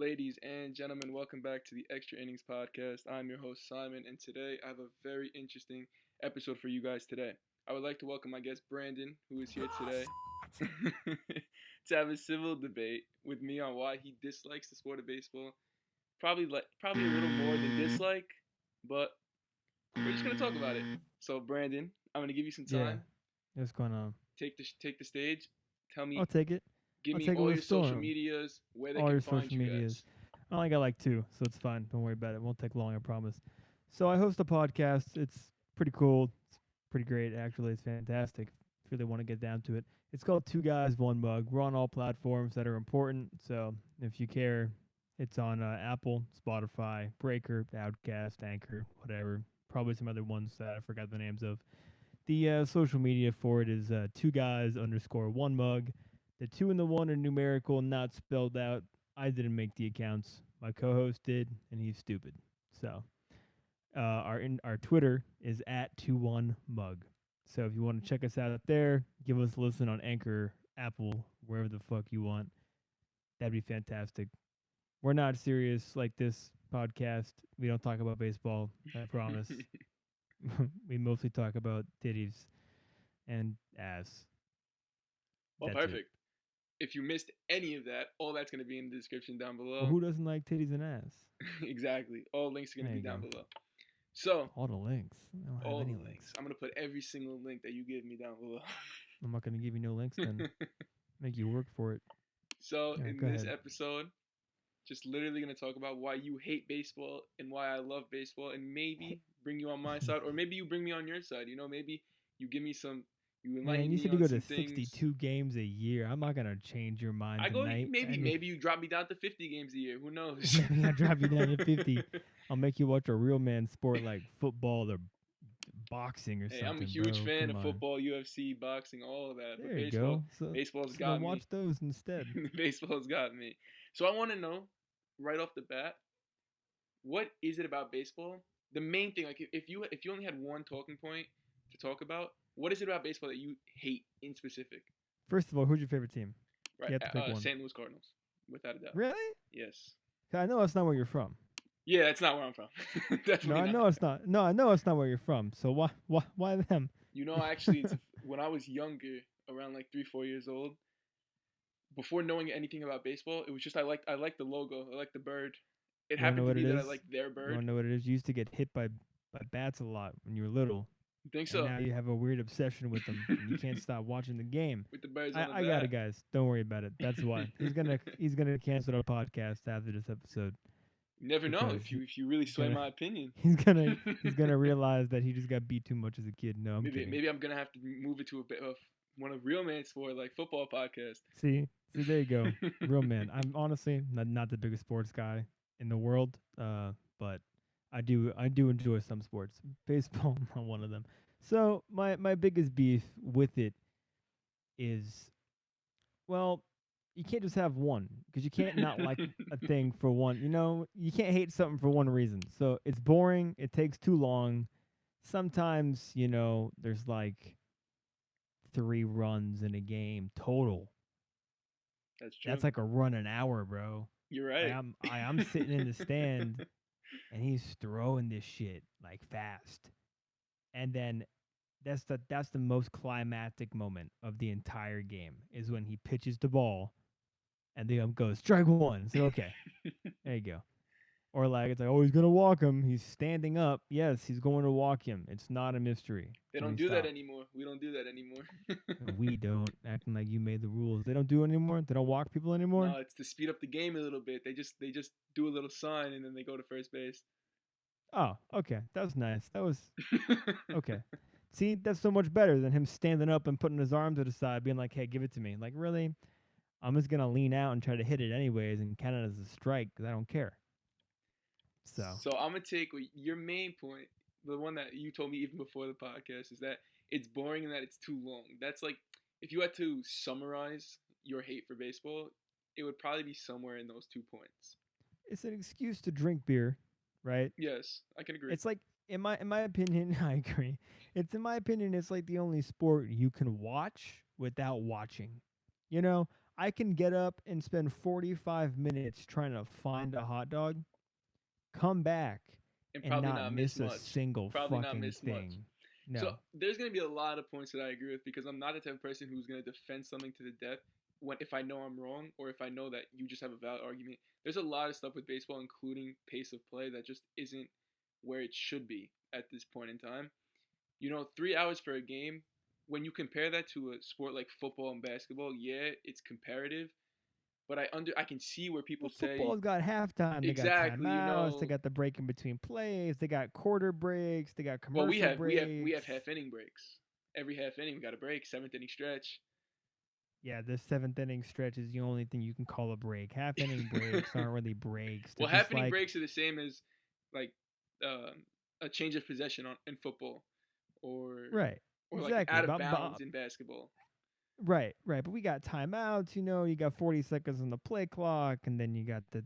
Ladies and gentlemen, welcome back to the Extra Innings Podcast. I'm your host, Simon, and today I have a very interesting episode for you guys today. I would like to welcome my guest, Brandon, who is here today to have a civil debate with me on why he dislikes the sport of baseball. Probably a little more than dislike, but we're just going to talk about it. So, Brandon, I'm going to give you some Yeah. time. What's going on? Take the stage. Tell me, I'll take it. give I'll me take it all with your a social storm. medias, where they All can your find social you medias. guys. I only got like 2, so it's fine. Don't worry about it. It won't take long, I promise. So I host a podcast. It's pretty cool. It's pretty great, actually. It's fantastic. If you really want to get down to it. It's called Two Guys, One Mug. We're on all platforms that are important. So if you care, it's on Apple, Spotify, Breaker, Outcast, Anchor, whatever. Probably some other ones that I forgot the names of. The social media for it is 2guys_one mug. The 2 and the 1 are numerical, not spelled out. I didn't make the accounts. My co-host did, and he's stupid. So our Twitter is @21mug. So if you want to check us out there, give us a listen on Anchor, Apple, wherever the fuck you want. That'd be fantastic. We're not serious like this podcast. We don't talk about baseball. I promise. We mostly talk about titties and ass. Well, That's it. perfect. If you missed any of that, all that's going to be in the description down below. Well, who doesn't like titties and ass? Exactly. All links are going to There be you down go. below. So, All the links. I don't all have the any links. I'm going to put every single link that you give me down below. I'm not going to give you no links then. Make you work for it. So, Yeah, in go this ahead. episode, just literally going to talk about why you hate baseball and why I love baseball, and maybe bring you on my side, or maybe you bring me on your side. You know, maybe you give me some, you enlighten Man, you me said you on go some to things. 62 games a year. I'm not going to change your mind I go, tonight. maybe you drop me down to 50 games a year. Who knows? Maybe I drop you down to 50. I'll make you watch a real man sport like football or boxing or Hey, something, I'm a huge bro. fan Come of on. football, UFC, boxing, all of that. But There you go. baseball's So got then me. watch those instead. Baseball's got me. So I want to know right off the bat, what is it about baseball? The main thing, like if you only had one talking point to talk about, what is it about baseball that you hate in specific? First of all, who's your favorite team? Right, You have to pick one. St. Louis Cardinals, without a doubt. Really? Yes. I know that's not where you're from. Yeah, that's not where I'm from. Definitely No, I not. know it's not. No, I know it's not where you're from. So why them? You know, actually, when I was younger, around like 3, 4 years old, before knowing anything about baseball, it was just I liked the logo. I liked the bird. It You wanna know happened to what be it that I is? liked their You bird. wanna know what it is? You used to get hit by bats a lot when you were little, You think and so? now you have a weird obsession with them, and you can't stop watching the game. With the birds on the I got it, bat. guys. Don't worry about it. That's why he's gonna cancel our podcast after this episode. You never know Because if you really sway gonna- my opinion. He's gonna realize that he just got beat too much as a kid. No, I'm kidding. Maybe I'm gonna have to move it to a bit of one of real man sport like football podcast. See, there you go. Real man. I'm honestly not the biggest sports guy in the world, but I do enjoy some sports. Baseball, not one of them. So my biggest beef with it is, well, you can't just have one because you can't not like a thing for one. You know, you can't hate something for one reason. So it's boring. It takes too long. Sometimes, there's like 3 runs in a game total. That's true. That's like a run an hour, bro. You're right. I'm sitting in the stand and he's throwing this shit like fast. And then that's the most climactic moment of the entire game is when he pitches the ball and the goes strike one. So okay. There you go. Or like it's like, oh, he's gonna walk him. He's standing up. Yes, he's going to walk him. It's not a mystery. They don't do that anymore. We don't do that anymore. We don't, acting like you made the rules. They don't do it anymore. They don't walk people anymore. No, it's to speed up the game a little bit. They just do a little sign and then they go to first base. Oh, okay. That was nice. That was okay. See, that's so much better than him standing up and putting his arms to the side, being like, "Hey, give it to me." Like, really? I'm just gonna lean out and try to hit it anyways, and count it as a strike because I don't care. So I'm gonna take your main point, the one that you told me even before the podcast, is that it's boring and that it's too long. That's like if you had to summarize your hate for baseball, it would probably be somewhere in those 2 points. it's an excuse to drink beer, right? Yes, I can agree. It's like in my opinion, I agree. It's in my opinion, it's like the only sport you can watch without watching. You know, I can get up and spend 45 minutes trying to find a hot dog, come back, And and probably not not miss miss a much. single Probably not fucking miss much. thing. So No. there's gonna be a lot of points that I agree with because I'm not the type of person who's gonna defend something to the death when if I know I'm wrong or if I know that you just have a valid argument. There's a lot of stuff with baseball, including pace of play, that just isn't where it should be at this point in time. 3 hours for a game. When you compare that to a sport like football and basketball, yeah, it's comparative, but I can see where people Well, say football's got halftime. They got exactly. timeouts. They got the break in between plays. They got quarter breaks. They got Well, commercial breaks. we have half inning breaks. Every half inning we got a break. Seventh inning stretch. Yeah, the seventh inning stretch is the only thing you can call a break. Half inning breaks aren't really breaks. They're Well, just half inning like breaks are the same as like a change of possession in football, or right, like an exactly. out of bounds in basketball. Right. But we got timeouts. You got 40 seconds on the play clock, and then you got this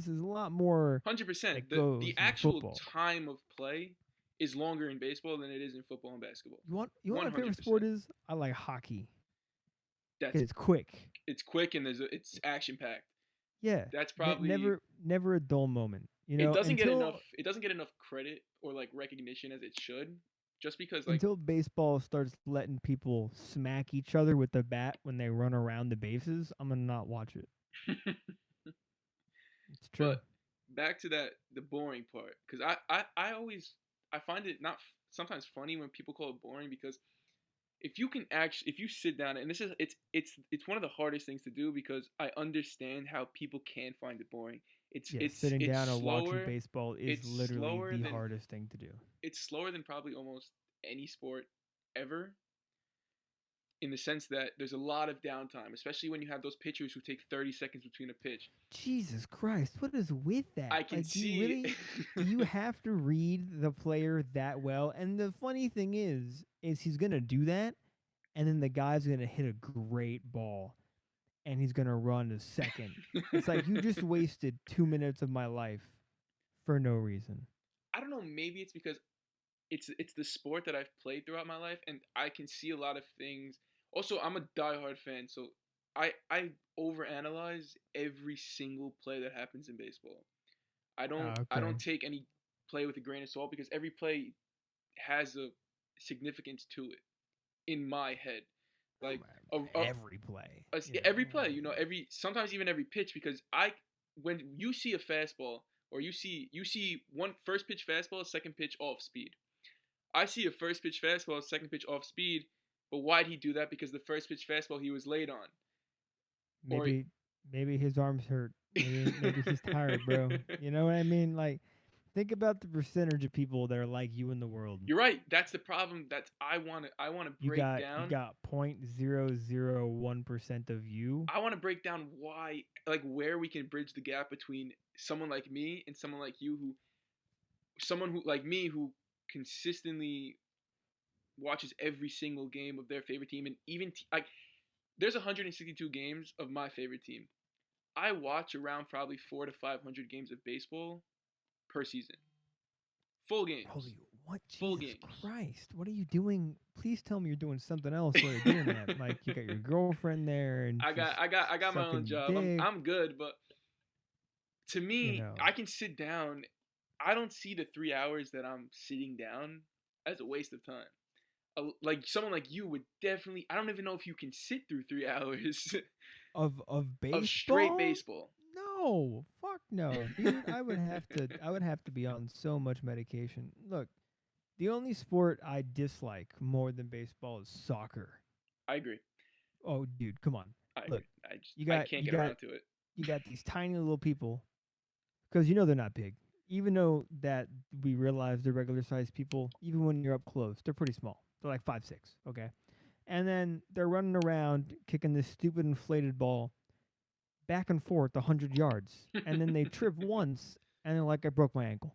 is a lot more 100%. that The goes in actual football. time of play is longer in baseball than it is in football and basketball. You want my favorite sport is? I like hockey. That's It's quick. It's quick and it's action packed. Yeah. That's probably never a dull moment. it doesn't get enough credit or like recognition as it should. Just because until baseball starts letting people smack each other with the bat when they run around the bases, I'm gonna not watch it. It's true. But back to the boring part, because I find it not sometimes funny when people call it boring, because if you sit down, and it's one of the hardest things to do, because I understand how people can find it boring. Sitting down and watching baseball is literally the hardest thing to do. It's slower than probably almost any sport ever, in the sense that there's a lot of downtime, especially when you have those pitchers who take 30 seconds between a pitch. Jesus Christ, what is with that? I can see. Do you have to read the player that well? And the funny thing is he's going to do that, and then the guy's going to hit a great ball, and he's going to run a second. It's like, you just wasted 2 minutes of my life for no reason. I don't know, maybe it's because it's the sport that I've played throughout my life, and I can see a lot of things. Also, I'm a diehard fan, so I overanalyze every single play that happens in baseball. I don't take any play with a grain of salt, because every play has a significance to it in my head. Like every play. Every play, sometimes even every pitch, because when you see a fastball, or you see one first pitch fastball, second pitch off speed. I see a first pitch fastball, second pitch off speed, but why'd he do that? Because the first pitch fastball he was late on. Maybe his arms hurt. Maybe he's tired, bro. You know what I mean? Like, think about the percentage of people that are like you in the world. You're right. That's the problem. I want to break down. You got 0.001% of you. I want to break down why, like, where we can bridge the gap between someone like me and someone like you, someone who like me who consistently watches every single game of their favorite team, and even there's 162 games of my favorite team. I watch around probably 400 to 500 games of baseball per season. Full games. Holy what? Full Jesus games. Christ! What are you doing? Please tell me you're doing something else while you're doing that. Like, you got your girlfriend there, and I got my own job. I'm good, but to me, I can sit down. I don't see the 3 hours that I'm sitting down as a waste of time. Like, someone like you would definitely. I don't even know if you can sit through 3 hours of baseball. Of straight baseball. No, fuck no, dude. I would have to be on so much medication. Look, the only sport I dislike more than baseball is soccer. I agree. Oh, dude, come on. Look, I can't get around to it. You got these tiny little people, because they're not big. Even though that we realize they're regular sized people, even when you're up close, they're pretty small. They're like 5'6", okay? And then they're running around kicking this stupid inflated ball back and forth 100 yards. And then they trip once, and they're like, I broke my ankle.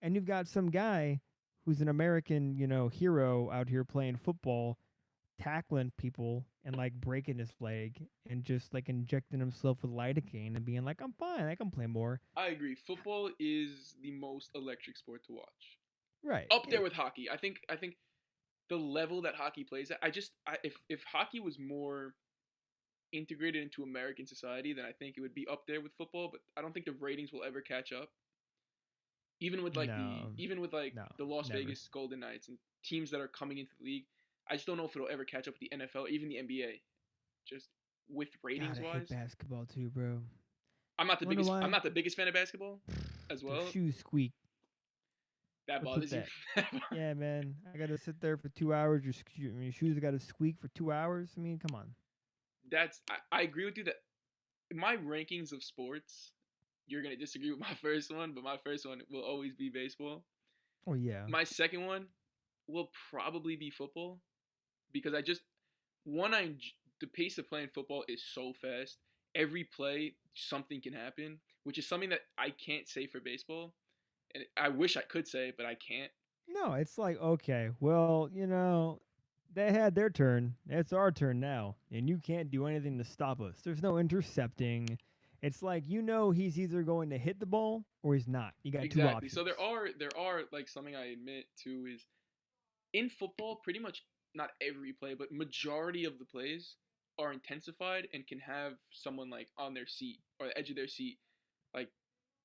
And you've got some guy who's an American, hero out here playing football, tackling people and like breaking his leg and just like injecting himself with lidocaine and being like, I'm fine, I can play more. I agree. Football is the most electric sport to watch. Right. Up there with hockey. I think the level that hockey plays at, if hockey was more integrated into American society, then I think it would be up there with football. But I don't think the ratings will ever catch up. Even with like No, the Las never. Vegas Golden Knights and teams that are coming into the league, I just don't know if it'll ever catch up with the NFL, even the NBA. Just with ratings God, I hate wise, basketball too, bro. I'm not the Wonder biggest. why? I'm not the biggest fan of basketball, as Their well. shoes squeak. That What's with bothers you. that? Yeah, man. I gotta sit there for 2 hours. Your shoes gotta squeak for 2 hours. I mean, come on. I agree with you that my rankings of sports, you're gonna disagree with my first one, but my first one will always be baseball. Oh yeah. My second one will probably be football because the pace of playing football is so fast. Every play, something can happen, which is something that I can't say for baseball. And I wish I could say, but I can't. No, it's like, okay, well, they had their turn. It's our turn now, and you can't do anything to stop us. There's no intercepting. It's like he's either going to hit the ball or he's not. You got two Exactly. options. So there are like something I admit too is in football, pretty much not every play, but majority of the plays are intensified and can have someone like on their seat or the edge of their seat, like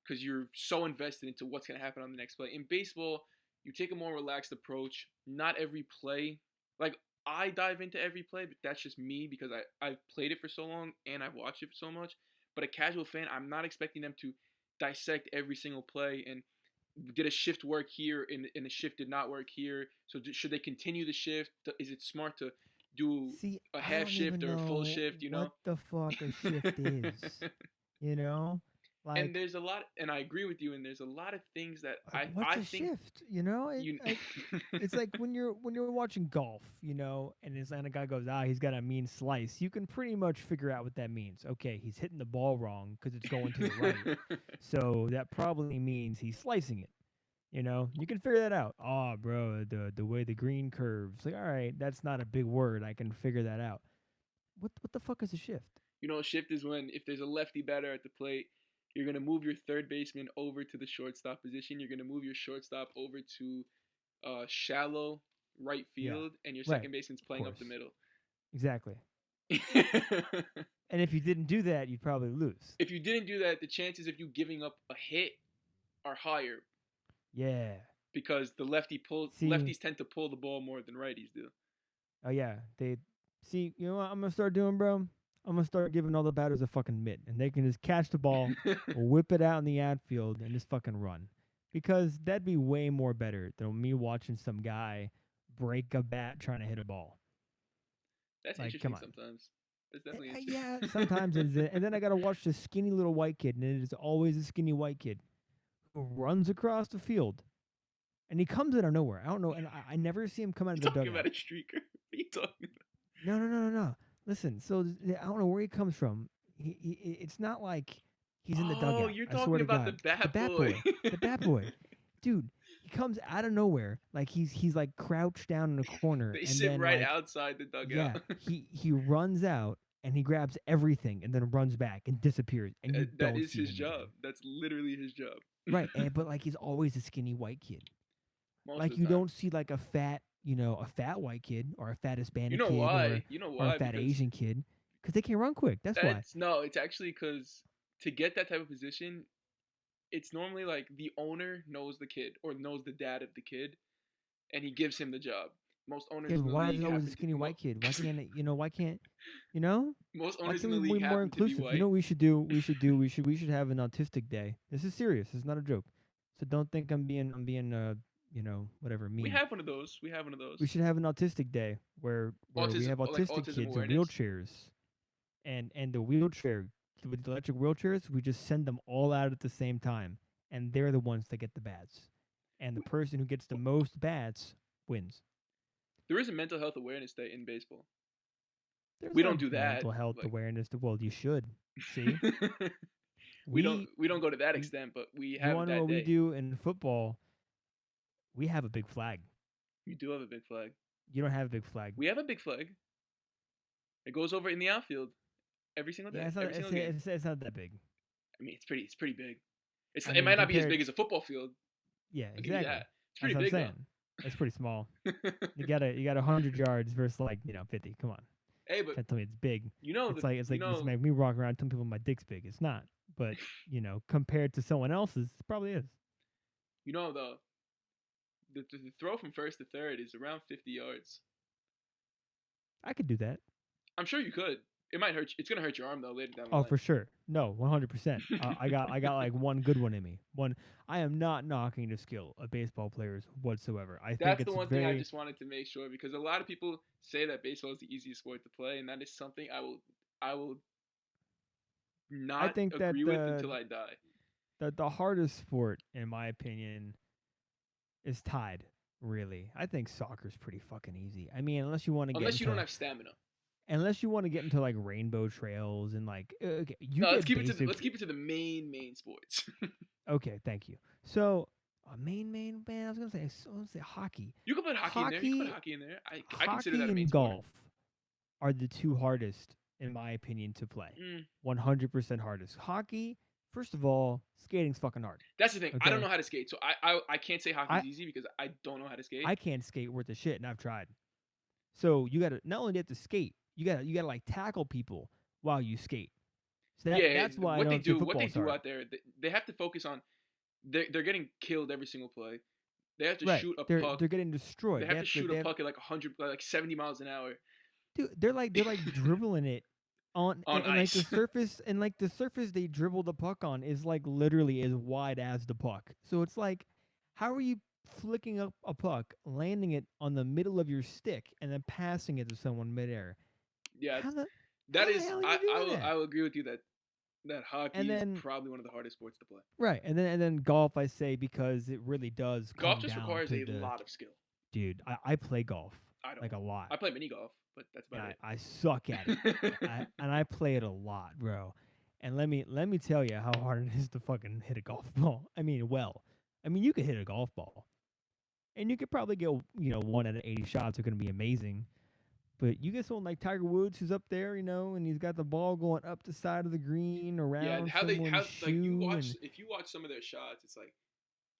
because you're so invested into what's going to happen on the next play. In baseball, you take a more relaxed approach. Not every play, like I dive into every play, but that's just me because I've played it for so long and I've watched it for so much. But a casual fan, I'm not expecting them to dissect every single play and did a shift work here and a shift did not work here. So should they continue the shift? Is it smart to do See, a I half don't shift even or a full know shift? what the fuck a shift is. You know, And like, there's a lot, and I agree with you. And there's a lot of things that what's I a think shift? You know, you. it's like when you're watching golf, and a guy goes, he's got a mean slice. You can pretty much figure out what that means. Okay, he's hitting the ball wrong because it's going to the right, so that probably means he's slicing it. You can figure that out. Oh, bro, the way the green curves. Like, all right, that's not a big word. I can figure that out. What the fuck is a shift? Shift is when if there's a lefty batter at the plate, you're gonna move your third baseman over to the shortstop position. You're gonna move your shortstop over to shallow right Yeah, field, and your right. second baseman's Of playing up course, the middle. exactly. And if you didn't do that, you'd probably lose. If you didn't do that, the chances of you giving up a hit are higher Yeah. because the See, lefties tend to pull the ball more than righties do. oh yeah, they see. You know what I'm gonna start doing, bro? I'm gonna start giving all the batters a fucking mitt, and they can just catch the ball, whip it out in the outfield, and just fucking run. Because that'd be way more better than me watching some guy break a bat trying to hit a ball. That's Like, interesting come on. sometimes. That's definitely interesting. Yeah, sometimes it is. And then I gotta watch this skinny little white kid, and it is always a skinny white kid who runs across the field, and he comes out of nowhere. I don't know, and I never see him come out of the You're talking dugout. about a streaker. What are you talking No, about? no. Listen, so I don't know where he comes from. It's not like he's in the dugout. Oh, you're I swear talking to about God, the Bat Bat Boy. the Bat Boy, dude. He comes out of nowhere, like he's like crouched down in a corner, They and sit then right like outside the yeah, dugout. he runs out and he grabs everything and then runs back and disappears, and you That don't is see his him job. again. That's literally his job. Right, but like he's always a skinny white kid. Most Like of the you time. don't see like a fat white kid or a fat Hispanic You know kid why? You know or a why? fat Because Asian kid, because they can't run quick. That's why. no, it's actually because to get that type of position, it's normally like the owner knows the kid or knows the dad of the kid, and he gives him the job. Most owners Yeah, in but the why is league it always a happen skinny to white kid? Why can't most why owners can't in the we be league more happen to be inclusive? You white. know what we should do? We should have an autistic day. This is serious. It's not a joke. So don't think I'm being whatever We mean. have one of those. We have one of those. We should have an autistic day where we Autism, have like autistic autism kids in awareness. wheelchairs, and the wheelchair with the electric wheelchairs, we just send them all out at the same time, and they're the ones that get the bats, and the person who gets the most bats wins. There is a mental health awareness day in baseball. There's We no don't do that. mental health Like, awareness. Well, you should. See, we don't go to that extent, but we You have want to that know what day. we do in football? We have a big flag. You do have a big flag. You don't have a big flag. We have a big flag. It goes over in the outfield every single day. Yeah, Every single game. it's not that big. I mean, it's pretty big. I It mean, might not be as compared- big as a football field. Yeah, I'll give you exactly. that. It's pretty That's big what I'm saying. That's pretty small. though. You got 100 yards versus 50. Come on. Hey, but Trying to tell me it's big. you know It's the like it's you like this know make me walk around telling people my dick's big. It's not, but compared to someone else's, it probably is. you know the throw from first to third is around 50 yards. I could do that. I'm sure you could. It might hurt. It's gonna hurt your arm though later down the Oh, line. for sure. No, 100%. I got like one good one in me. One. I am not knocking the skill of baseball players whatsoever. I think That's the it's one thing I very. just wanted to make sure because a lot of people say that baseball is the easiest sport to play, and that is something I will I not think that agree with until I die. the hardest sport, in my opinion, is tied. Really, I think soccer's pretty fucking easy. I mean, unless you want to get Unless you don't into have stamina. like rainbow trails and like okay, you No, let's get keep it to basic. let's keep it to the main sports. Okay, thank you. So, main man, I was gonna say hockey. You can put hockey in there. You can put hockey in there. I consider that a Hockey main and sport. golf are the two hardest, in my opinion, to play. 100% hardest. Hockey, first of all, skating's fucking hard. That's the thing. I don't Okay? know how to skate, so I can't say hockey's I easy because I don't know how to skate. I can't skate worth a shit, and I've tried. So you gotta not only do you have to skate, you gotta like tackle people while you skate. So Yeah, that's why I what they don't say do, what they football's do hard. out there, they have to focus on. They're getting killed every single play. They have to Right. shoot a They're puck. getting destroyed. They have to shoot they a have, puck at like 100, like 70 miles an hour dude, they're like dribbling it on on and like ice. the surface they dribble the puck on is like literally as wide as the puck. So it's like, how are you flicking up a puck, landing it on the middle of your stick, and then passing it to someone midair? Yeah, How the that how the is. hell are I you doing I will that? I will agree with you that And hockey is then probably one of the hardest sports to play. right, and then golf, I say, because it really does Golf come just down requires to a the lot of skill. dude. I play golf I don't. like a lot. I play mini golf, but that's And about I suck at it. it. I play it a lot, bro. And let me tell you how hard it is to fucking hit a golf ball. I mean, you could hit a golf ball, and you could probably get 1 out of 80 shots are gonna be amazing. But you get someone like Tiger Woods who's up there, and he's got the ball going up the side of the green Yeah, around how someone's like you shoe, watch and if you watch some of their shots, it's like,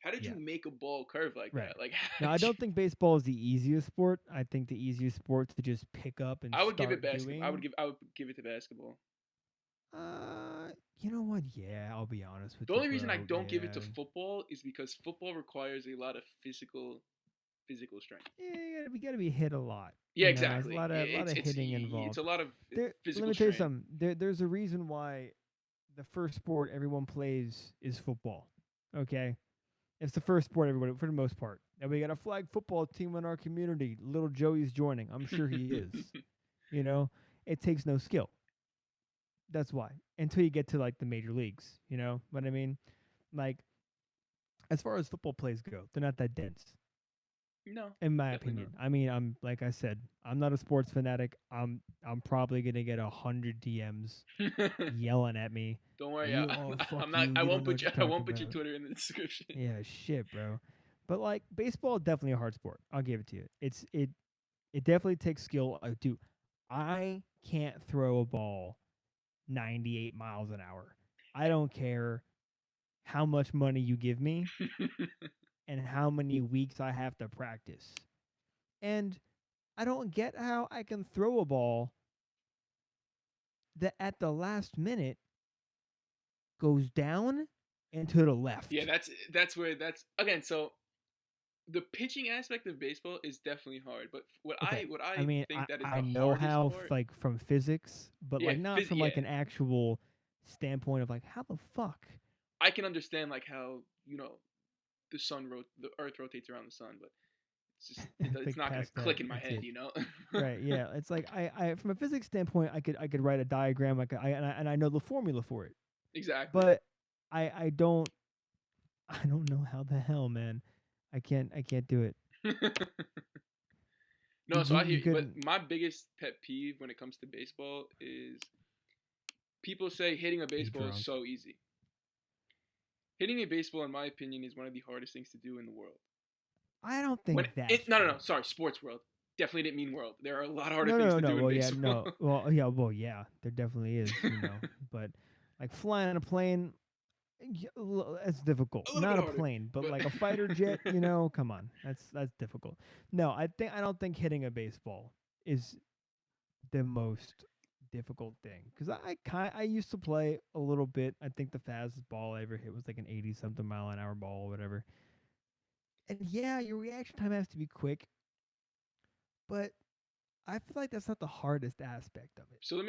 how did you yeah, make a ball curve like right. that? Like, Now I don't think baseball is the easiest sport. I think the easiest sport to just pick up and I would give it start basketball. doing. I would give it to basketball. You know what? Yeah, I'll be honest with The you, only reason I bro. don't give it to Yeah. football is because football requires a lot of physical strength. Yeah, you gotta be hit a lot. Yeah, There's exactly. a lot of hitting It's involved. a lot of Let physical me tell you strain. something. There's a reason why the first sport everyone plays is football. Okay, it's the first sport everybody for the most part. And we got a flag football team in our community. Little Joey's joining. I'm sure he is. It takes no skill. That's why. Until you get to like the major leagues. You know what I mean? Like, as far as football plays go, they're not that dense. No, In my definitely opinion. I mean, I'm like I said, I'm not a sports fanatic. I'm probably gonna get 100 DMs not. yelling at me. Don't worry, Fuck I'm not. you. I You won't don't know put what you. you're I talking won't put your about. Twitter in the description. Yeah, shit, bro. But like baseball is definitely a hard sport. I'll give it to you. It definitely takes skill. Dude, I can't throw a ball 98 miles an hour. I don't care how much money you give me and how many weeks I have to practice. And I don't get how I can throw a ball that at the last minute goes down and to the left. Yeah, that's where that's again. So the pitching aspect of baseball is definitely hard, but what Okay. I mean, think that is I the know hardest how part. like from physics, but Yeah, like not from yeah. like an actual standpoint of like how the fuck. I can understand like how the Earth rotates around the sun, but it's Think not gonna past that. click in my That's head, it. you know. Right, yeah. It's like I from a physics standpoint, I could write a diagram, like and I know the formula for it. Exactly. But I don't know how the hell, man. I can't do it. No, so I hear You you, but couldn't my biggest pet peeve when it comes to baseball is people say hitting a be baseball is drunk. so easy. Hitting a baseball, in my opinion, is one of the hardest things to do in the world. I don't think that's no, sorry, sports world. Definitely didn't mean world. There are a lot harder No, things no, to no. do in Well, yeah, baseball. no. Well, yeah. There definitely is, But like flying a plane, it's difficult. A little Not bit a harder, plane, but but like a fighter jet. Come on, that's difficult. No, I don't think hitting a baseball is the most difficult thing because I used to play a little bit. I think the fastest ball I ever hit was like an 80 something mile an hour ball or whatever. And yeah, your reaction time has to be quick, but I feel like that's not the hardest aspect of it. So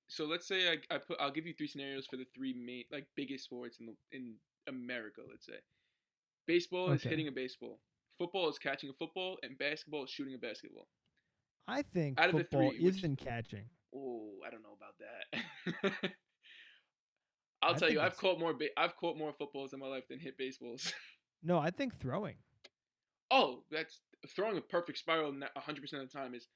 so let's say I'll give you three scenarios for the three main like biggest sports in America, let's say. Baseball is Okay. hitting a baseball. Football is catching a football, and basketball is shooting a basketball. I think Out of the football three, which isn't catching. I don't know about that. I'll I tell you, think it's I've caught more footballs in my life than hit baseballs. no, I think throwing. Oh, that's throwing a perfect spiral 100% of the time is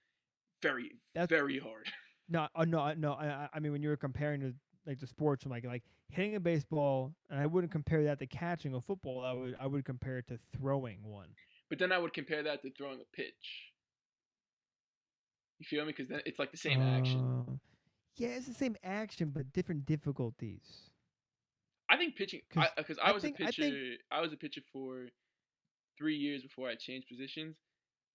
very That's very hard. no, no. I mean, when you were comparing to like the sports, I'm like hitting a baseball, and I wouldn't compare that to catching a football. I would compare it to throwing one. But then I would compare that to throwing a pitch. You feel me? Because then it's like the same action. Yeah, it's the same action but different difficulties. I think pitching, Because because I think I think I was a pitcher for 3 years before I changed positions.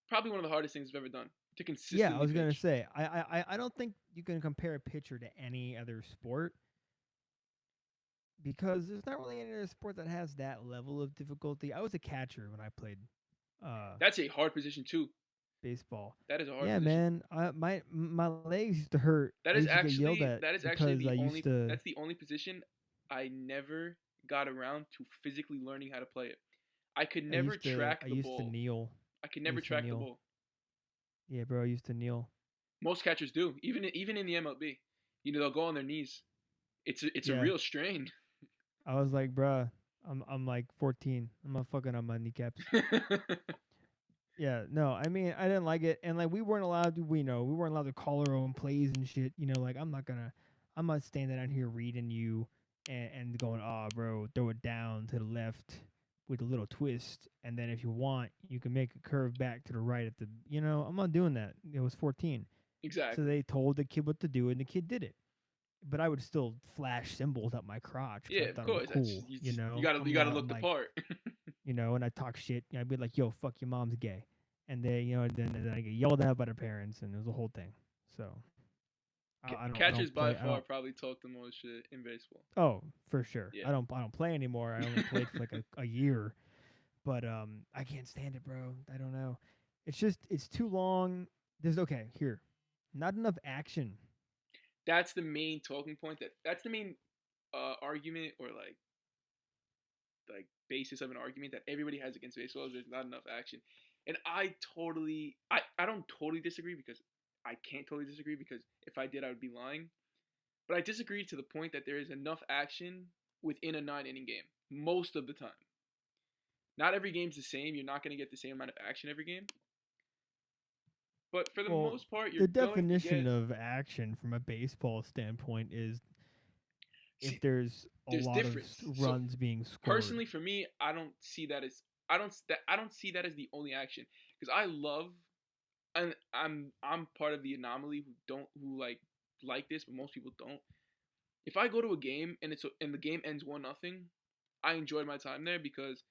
Probably one of the hardest things I've ever done to yeah, I consistently was gonna pitch. say I don't think you can compare a pitcher to any other sport because there's not really any other sport that has that level of difficulty. I was a catcher when I played uh That's a hard position too. baseball. That is a hard Yeah, position. man. My legs used to hurt. I used to get yelled at That is actually because I used to. that's the only position I never got around to physically learning how to play it. I could never I track the used to ball. kneel. I could I never used to track the kneel. ball. Yeah, bro. I used to kneel. Most catchers do, even in the MLB. You know, they'll go on their knees. It's a Yeah. real strain. I was like, bruh, I'm like 14. I'm not fucking on my kneecaps. Yeah, no, I mean, I didn't like it, and like we weren't allowed to. We weren't allowed to call our own plays and shit. Like I'm not standing out here reading you and going, oh, bro, throw it down to the left with a little twist, and then if you want, you can make a curve back to the right at the. I'm not doing that. It was 14, so Exactly. they told the kid what to do, and the kid did it. But I would still flash symbols up my crotch because Yeah, I of thought it was course. cool. You gotta look the part. And I talk shit. I'd be like, "Yo, fuck your mom's gay," and then I get yelled at by the parents, and it was a whole thing. So I Catchers don't by play. I far don't. probably talk the most shit in baseball. Oh, for sure. Yeah. I don't play anymore. I only played for like a year, but I can't stand it, bro. I don't know. It's too long. There's okay here, not enough action. That's the main talking point. That's the main argument or like basis of an argument that everybody has against baseball is there's not enough action. And I don't totally disagree because I can't totally disagree because if I did I would be lying. But I disagree to the point that there is enough action within a 9 inning game most of the time. Not every game's the same. You're not going to get the same amount of action every game. But for the Well, most part, you're the going to definition get. of action from a baseball standpoint is if See, there's a there's lot of difference. So runs being scored. personally, for me, I don't see that as I don't see that as the only action because I love and I'm part of the anomaly who like this, but most people don't. If I go to a game and the game ends 1-0, I enjoyed my time there because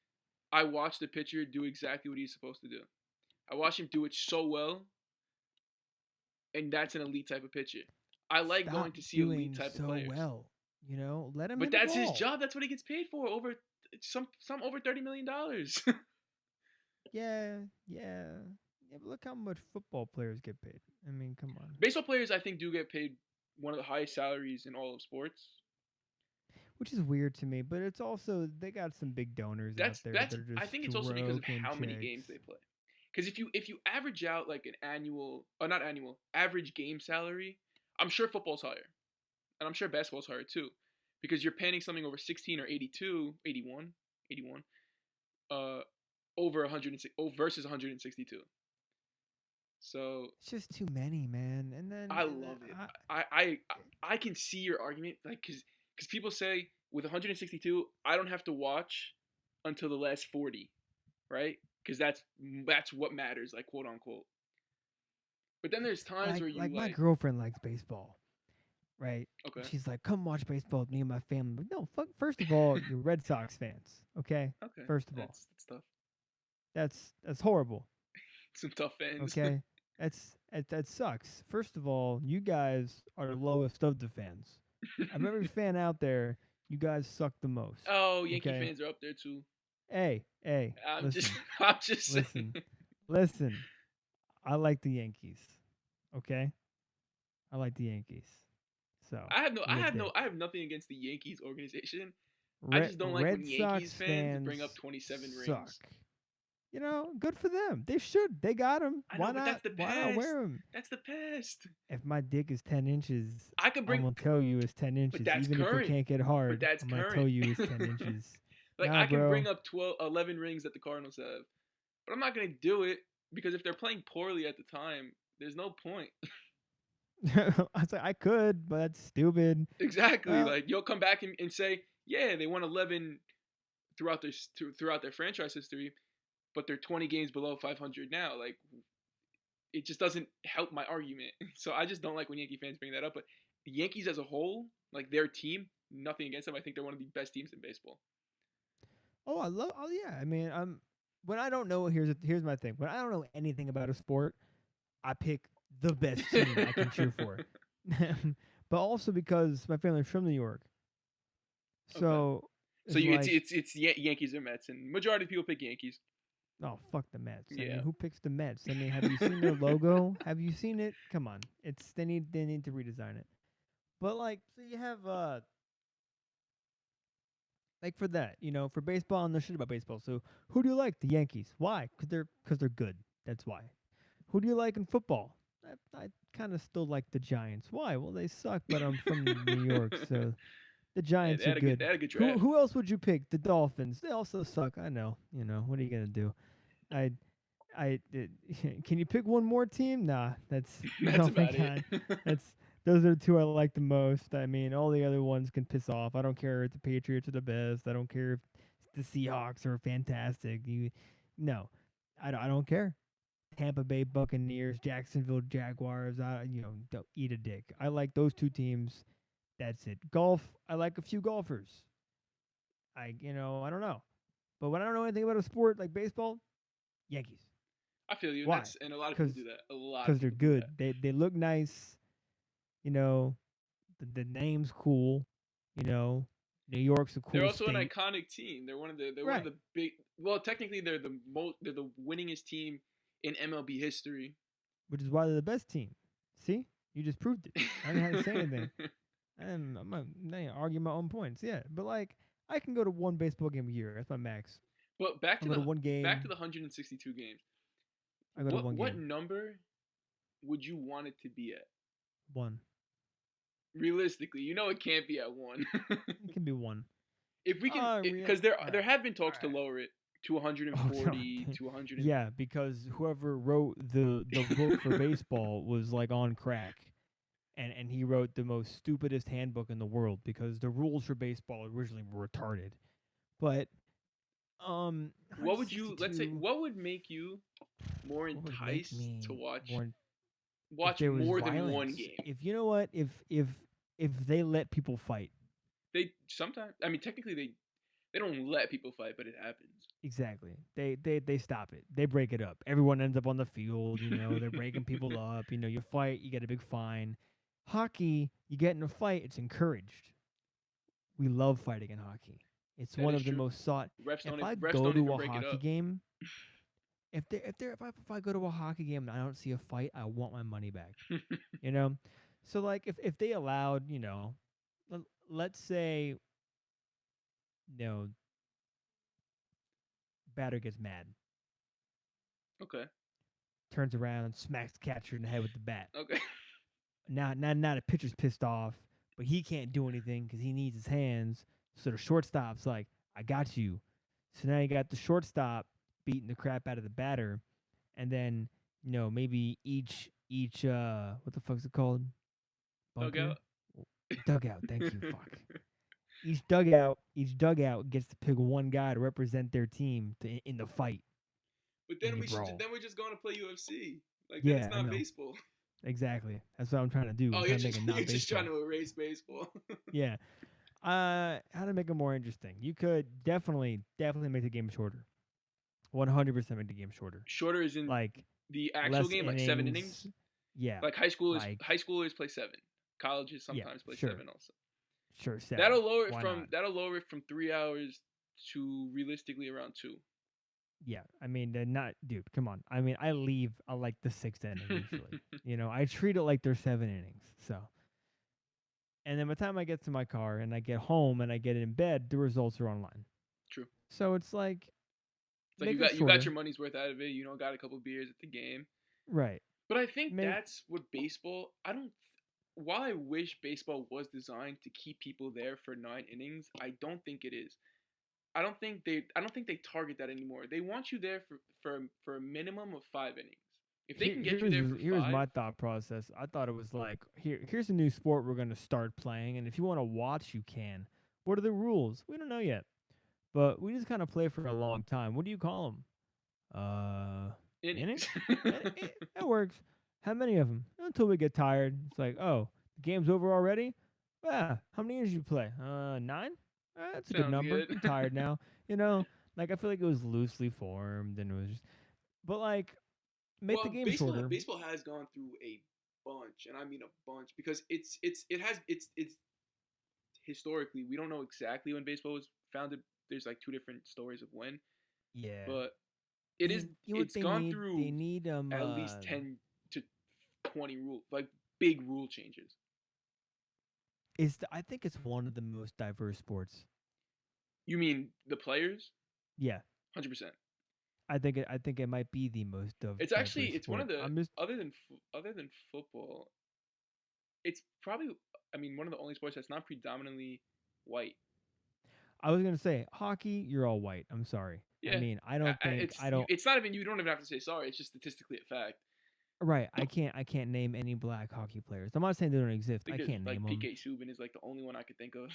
I watched the pitcher do exactly what he's supposed to do. I watched him do it so well, and that's an elite type of pitcher. I like Stop going to see elite doing type of so players. well. Let him But hit the that's his ball. job. That's what he gets paid for. Over some over $30 million. Yeah, yeah. Yeah, but look how much football players get paid. I mean, come on. Baseball players, I think, do get paid one of the highest salaries in all of sports. Which is weird to me, but it's also they got some big donors out there that That's. are I just think it's also because of stroking how many checks. games they play. Because if you average out like an annual, or not annual, average game salary, I'm sure football's higher, and I'm sure basketball's higher too, because you're paying something over 16 or 82, 81, 81, over 106 versus 162. So It's just too many, man. And then I love it. I can see your argument, like, because people say with 162, I don't have to watch until the last 40, right? Because that's what matters, like quote unquote. But then there's times where you my girlfriend likes baseball, right? okay, She's like, "Come watch baseball with me and my family." But no, fuck. First of all, you're Red Sox fans, okay? okay, First of all, that's tough. that's horrible. Some tough fans. Okay, That sucks. First of all, you guys are the lowest of the fans. Of every fan out there, you guys suck the most. Oh, Yankee Okay? fans are up there too. Hey, I'm just, listen, I'm just saying. listen, listen. I like the Yankees. Okay? I like the Yankees. So, I'm a dick. I have nothing against the Yankees organization. I Red just don't like when Red Sox Yankees fans bring up fans 27 suck. rings. Good for them. They should. They got them. I Why know, but not? that's the Why not past. wear them? That's the past. If my dick is 10 inches, I could I'm bring, gonna tell you it's 10 but inches. that's Even if it current. can't get But hard, that's I'm gonna current. tell you it's 10 inches. Like Nah, I can bro. bring up 11 rings that the Cardinals have, but I'm not gonna do it because if they're playing poorly at the time, there's no point. I was like, I could, but that's stupid. Exactly. Like you'll come back and say, yeah, they won 11 throughout their franchise history, but they're 20 games below 500 now. Like it just doesn't help my argument. So I just don't like when Yankee fans bring that up. But the Yankees as a whole, like their team, nothing against them. I think they're one of the best teams in baseball. Oh yeah. I mean, when I don't know, here's my thing. When I don't know anything about a sport, I pick the best team I can cheer for. But also because my family's from New York, Okay. so So it's like, it's Yankees or Mets, and majority of people pick Yankees. oh fuck the Mets. I Yeah. mean, who picks the Mets? I mean, have you seen their logo? Have you seen it? Come on, they need to redesign it. But like, so you have like for that, for baseball, and the shit about baseball. So who do you like? The Yankees. Why? Because they're good. That's why. Who do you like in football? I kind of still like the Giants. Why? Well, they suck, but I'm from New York, so the Giants are good. They had a good draft. Who else would you pick? The Dolphins. They also suck. I know. What are you gonna do? I can you pick one more team? Nah, that's about it. Those are the two I like the most. I mean, all the other ones can piss off. I don't care if the Patriots are the best. I don't care if the Seahawks are fantastic. No, I don't care. Tampa Bay Buccaneers, Jacksonville Jaguars. Don't eat a dick. I like those two teams. That's it. Golf. I like a few golfers. I don't know, but when I don't know anything about a sport like baseball, Yankees. I feel you. Why? And a lot of people do that. A lot. Because they're good. They look nice. The name's cool. New York's a cool. They're also state. an iconic team. They're one of the Right. one of the big. Well, technically, they're the winningest team in MLB history. Which is why they're the best team. See, you just proved it. I didn't have to say anything. I'm gonna argue my own points. Yeah, but like I can go to one baseball game a year. That's my max. But back to the one game. Back to the 162 games. I go to one game. What number would you want it to be at? 1. Realistically, it can't be at 1. It can be 1. If we can, because there have been talks to lower it to 140, to 100. Yeah, because whoever wrote the book for baseball was like on crack, and he wrote the most stupidest handbook in the world because the rules for baseball originally were retarded. But what would you? Let's say, what would make you more enticed to watch more than one game? If you know what, if they let people fight, they sometimes. I mean, technically they don't let people fight, but it happens. Exactly. They stop it. They break it up. Everyone ends up on the field. They're breaking people up. You fight, you get a big fine. Hockey, you get in a fight, it's encouraged. We love fighting in hockey. It's one of the most sought. If I go to a hockey game, if I go to a hockey game and I don't see a fight, I want my money back. So like if they allowed, let's say, batter gets mad. Okay. Turns around and smacks the catcher in the head with the bat. Okay. Now the pitcher's pissed off, but he can't do anything because he needs his hands. So the shortstop's like, I got you. So now you got the shortstop beating the crap out of the batter, and then maybe each what the fuck's it called? Bunker? Dugout. Thank you. Fuck. Each dugout gets to pick one guy to represent their team in the fight. But then we're just going to play UFC. Like yeah, that's not baseball. Exactly. That's what I'm trying to do. Oh, you're just trying to erase baseball. Yeah. How to make it more interesting? You could definitely make the game shorter. 100% make the game shorter. Shorter is in like the actual game, innings, like 7 innings. Yeah. Like Like, high schoolers play 7. Colleges yeah, sometimes play sure. 7 also. Sure, 7. Why not? That'll lower it from 3 hours to realistically around 2. Yeah, I mean, they're not, dude. Come on. I mean, I leave like the 6th inning usually. I treat it like they're 7 innings. So, and then by the time I get to my car and I get home and I get in bed, the results are online. True. So it's like, It's like you got your money's worth out of it. Got a couple beers at the game. Right. But I think that's what baseball. While I wish baseball was designed to keep people there for 9 innings, I don't think it is. I don't think they target that anymore. They want you there for a minimum of 5 innings. If they can get you there for 5. Here's my thought process. I thought it was like, here's a new sport we're going to start playing, and if you want to watch, you can. What are the rules? We don't know yet. But we just kind of play for a long time. What do you call them? Innings? That works. How many of them? Until we get tired. It's like, oh, the game's over already? How many innings did you play? 9? That's a good number. I'm tired now. Like I feel like it was loosely formed and it was just, but like, make the game shorter. Baseball has gone through a bunch, and I mean a bunch, because it's historically, we don't know exactly when baseball was founded. There's like 2 different stories of when. Yeah. But it's gone through they need at least 10 to 20 big rule changes. I think it's one of the most diverse sports. You mean the players? Yeah. 100%. I think it might be the most diverse. It's one of the other than football. It's probably one of the only sports that's not predominantly white. I was gonna say hockey. You're all white. I'm sorry. Yeah. I mean, I don't think I don't. It's not even. You don't even have to say sorry. It's just statistically a fact. Right. I can't name any black hockey players. I'm not saying they don't exist. I can't name them. PK Subban is like the only one I could think of.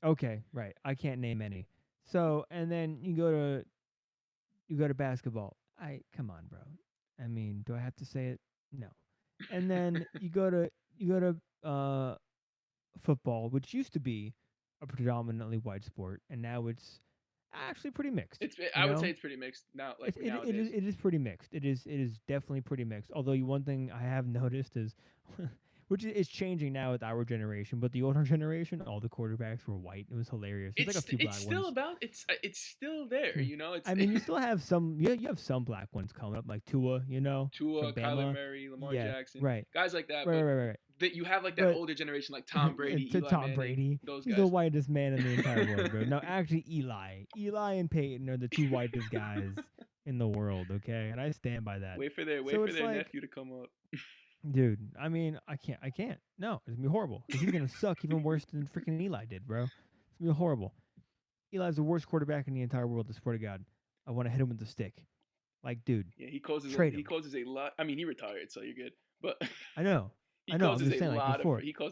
Okay. Right. I can't name any. So, and then you go to basketball. Come on, bro. I mean, do I have to say it? No. And then you go to football, which used to be a predominantly white sport, and now it's actually pretty mixed. I would say it's pretty mixed now. Like nowadays, it is pretty mixed. It is definitely pretty mixed. Although one thing I have noticed is, which is changing now with our generation, but the older generation, all the quarterbacks were white. It was hilarious. There's like a few black ones. It's still there. You still have some. You have some black ones coming up, like Tua. Tua, Kyler Murray, Lamar Jackson, right? Guys like that. Right. That you have like that older generation, like Tom Brady, Eli Manning, Brady. Those He's guys. the whitest man in the entire world, bro. No, actually, Eli and Peyton are the 2 whitest guys in the world. Okay, and I stand by that. Wait for their nephew to come up. Dude, I mean, I can't. No, it's gonna be horrible. He's gonna suck even worse than freaking Eli did, bro. It's gonna be horrible. Eli's the worst quarterback in the entire world. I swear to God, I want to hit him with the stick. Like, dude. Yeah, he causes a lot. I mean, he retired, so you're good. But I know. He caused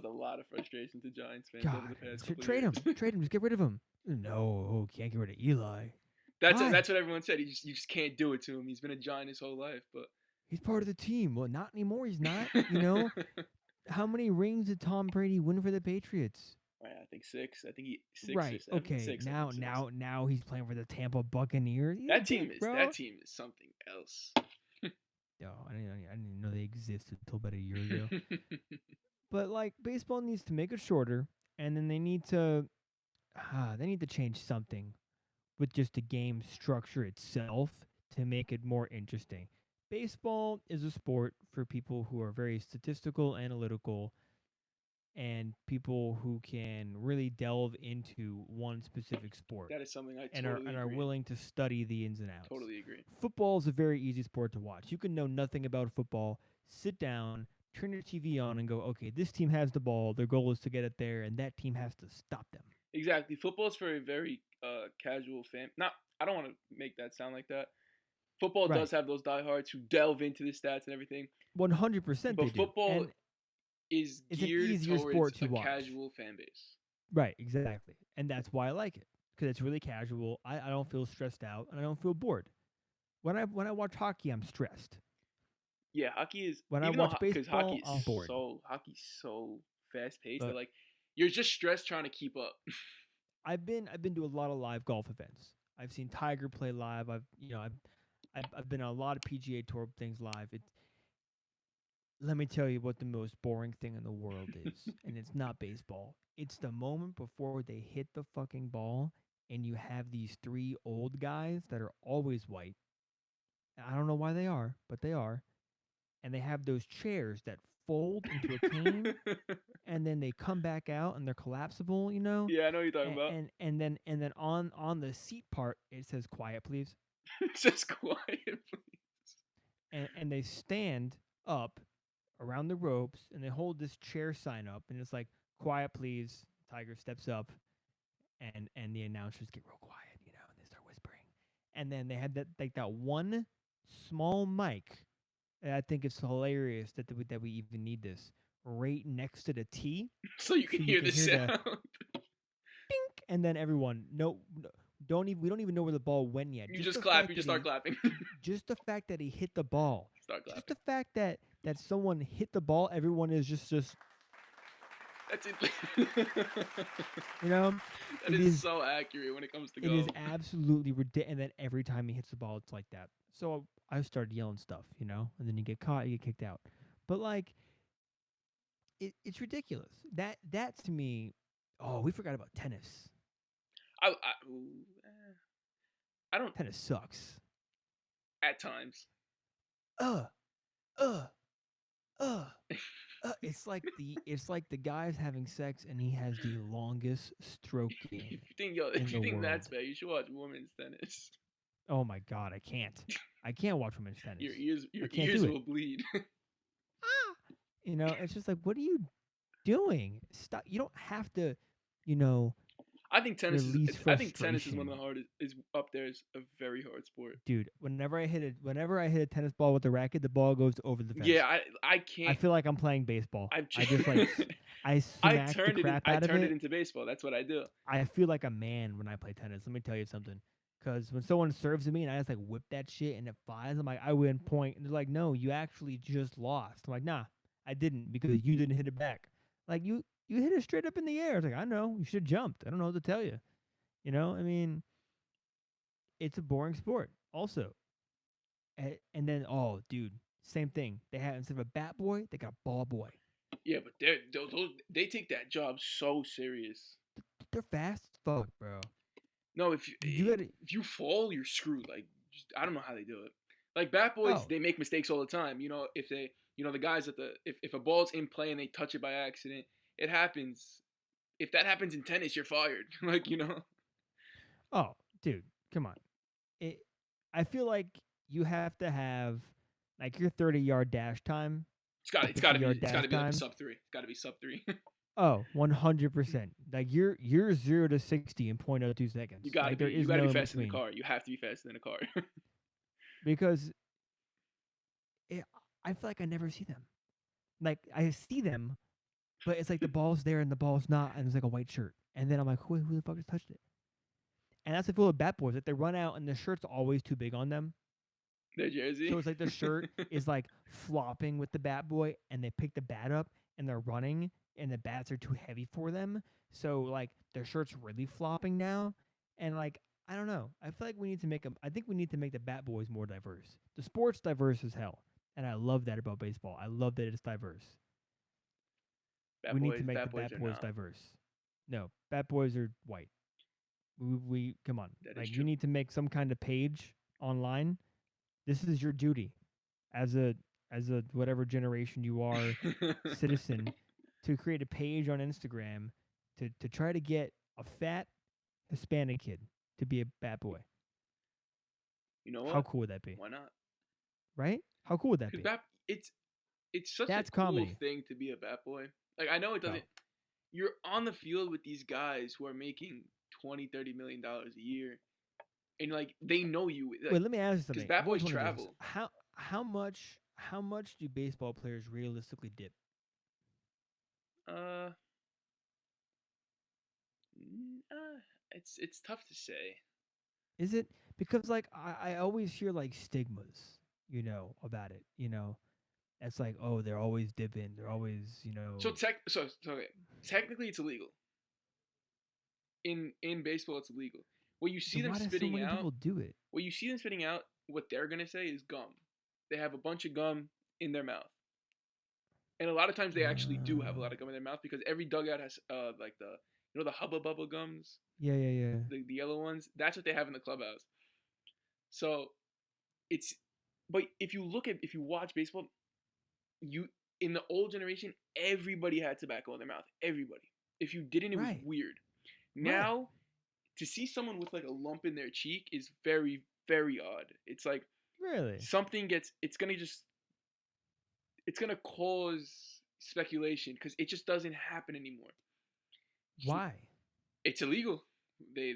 a lot of frustration to Giants fans over the past couple trade years. Trade him. Just get rid of him. No, can't get rid of Eli. That's what everyone said. You just can't do it to him. He's been a Giant his whole life, but he's part of the team. Well, not anymore. He's not. How many rings did Tom Brady win for the Patriots? I think 6. I think he 6 right. or 7. Okay. 6, now he's playing for the Tampa Buccaneers. That team is something else. Yo, I didn't even know they existed until about a year ago. But like, baseball needs to make it shorter, and then they need to change something with just the game structure itself to make it more interesting. Baseball is a sport for people who are very statistical, analytical, and people who can really delve into one specific sport. That is something I and totally are willing to study the ins and outs. Totally agree. Football is a very easy sport to watch. You can know nothing about football, sit down, turn your TV on, and go, okay, this team has the ball. Their goal is to get it there, and that team has to stop them. Exactly. Football is for a very casual fan. I don't want to make that sound like that. Football does have those diehards who delve into the stats and everything. 100% But football is geared towards a casual fan base. Right, exactly. And that's why I like it, because it's really casual. I don't feel stressed out, and I don't feel bored. When I watch hockey, I'm stressed. Yeah, hockey is. When I watch baseball, I'm bored. Hockey's so fast paced that you're just stressed trying to keep up. I've been to a lot of live golf events. I've seen Tiger play live. I've been on a lot of PGA Tour things live. Let me tell you what the most boring thing in the world is, and it's not baseball. It's the moment before they hit the fucking ball, and you have these three old guys that are always white. I don't know why they are, but they are. And they have those chairs that fold into a cane, and then they come back out, and they're collapsible, Yeah, I know what you're talking about. and then on the seat part it says "quiet, please," Just quiet, please. and they stand up around the ropes, and they hold this chair sign up, and it's like "quiet, please." Tiger steps up, and the announcers get real quiet, and they start whispering, and then they had that one small mic. And I think it's hilarious that we even need this right next to the tee, So you so can you hear can the hear the sound. dink, and then everyone no, we don't even know where the ball went yet. You just clap. You just start clapping. Just the fact that he hit the ball, Start just clapping. the fact that someone hit the ball, everyone is just That's it. you know, That it is is so accurate when it comes to it is golf. absolutely ridiculous. And then every time he hits the ball, it's like that. So I started yelling stuff, and then you get caught, you get kicked out. But like it's ridiculous. That to me, oh, we forgot about tennis. Ooh, I don't. Tennis sucks. At times. Uh, uh, uh. It's like the guy's having sex and he has the longest stroke gain If in you the think that's world. bad, you should watch women's tennis. Oh my god, I can't. I can't watch women's tennis. Your I can't ears do it. will bleed. It's just like, what are you doing? Stop. You don't have to, you know, I think tennis is. release I think tennis is one of frustration. the hardest. Is up there as a very hard sport. Dude, whenever I hit a tennis ball with the racket, the ball goes over the fence. Yeah, I I can't. feel like I'm playing baseball. I've. I just like I smack the crap I out of turned it it. into baseball. That's what I do. I feel like a man when I play tennis. Let me tell you something. Because when someone serves at me and I just like whip that shit and it flies, I'm like, I win point. And they're like, no, you actually just lost. I'm like, nah, I didn't because you didn't hit it back. Like you hit it straight up in the air. It's like, I know, you should have jumped. I don't know what to tell you. I mean, it's a boring sport. Also, and then oh, dude, same thing. They have instead of a bat boy, they got ball boy. Yeah, but they take that job so serious. They're fast as fuck, bro. No, You gotta. if you fall, you're screwed. Like I don't know how they do it. Like bat boys, Oh, they make mistakes all the time. If they, the guys at the if a ball's in play and they touch it by accident, it happens. If that happens in tennis, you're fired. oh, dude, come on. It. I feel like you have to have like your 30-yard dash time, your It's got to 50-yard be like a dash time. sub 3. It's got to be sub 3. Oh, 100%. Like you're 0 to 60 in 0.02 seconds. Like there You is got to no be in faster than the between car. You have to be faster than a car. because it, I feel like I never see them. Like I see them, but it's like the ball's there and the ball's not, and it's like a white shirt. And then I'm like, who the fuck has touched it? And that's the feel of bat boys. Like they run out and the shirt's always too big on them. Their jersey. So it's like the shirt is like flopping with the bat boy, and they pick the bat up and they're running, and the bats are too heavy for them. So like their shirt's really flopping now, and like I don't know. I feel like we need to make them. I think we need to make the bat boys more diverse. The sport's diverse as hell, and I love that about baseball. I love that it's diverse. We need to make the Bat boys bat are boys not. diverse. No, bat boys are white. We come on. That is Like you true. need to make some kind of page online. This is your duty as a whatever generation you are citizen to create a page on Instagram to try to get a fat Hispanic kid to be a bat boy. You know How what? cool would that be? Why not? Right? How cool would that Because be? it's such a That's cool comedy. thing to be a bat boy. Like I know it Oh. doesn't. You're on the field with these guys who are making 20-30 million dollars a year, and like they know you. Wait, Like let me ask you because something. bat I've always boys wondered this. travel. How much do baseball players realistically dip? Uh, it's tough to say. Is it because like I always hear like stigmas, about it. It's like, oh, they're always dipping. They're always, Okay. Technically, it's illegal. In baseball, it's illegal. What you see then them why do so spitting many out, people do it? what they're gonna say is gum. They have a bunch of gum in their mouth. And a lot of times they actually do have a lot of gum in their mouth because every dugout has like the Hubba Bubba gums. Yeah. The yellow ones. That's what they have in the clubhouse. So but if you watch baseball, in the old generation, everybody had tobacco in their mouth. Everybody. If you didn't, it was weird. Now, to see someone with like a lump in their cheek is very, very odd. It's like it's gonna cause speculation because it just doesn't happen anymore. Why? It's illegal.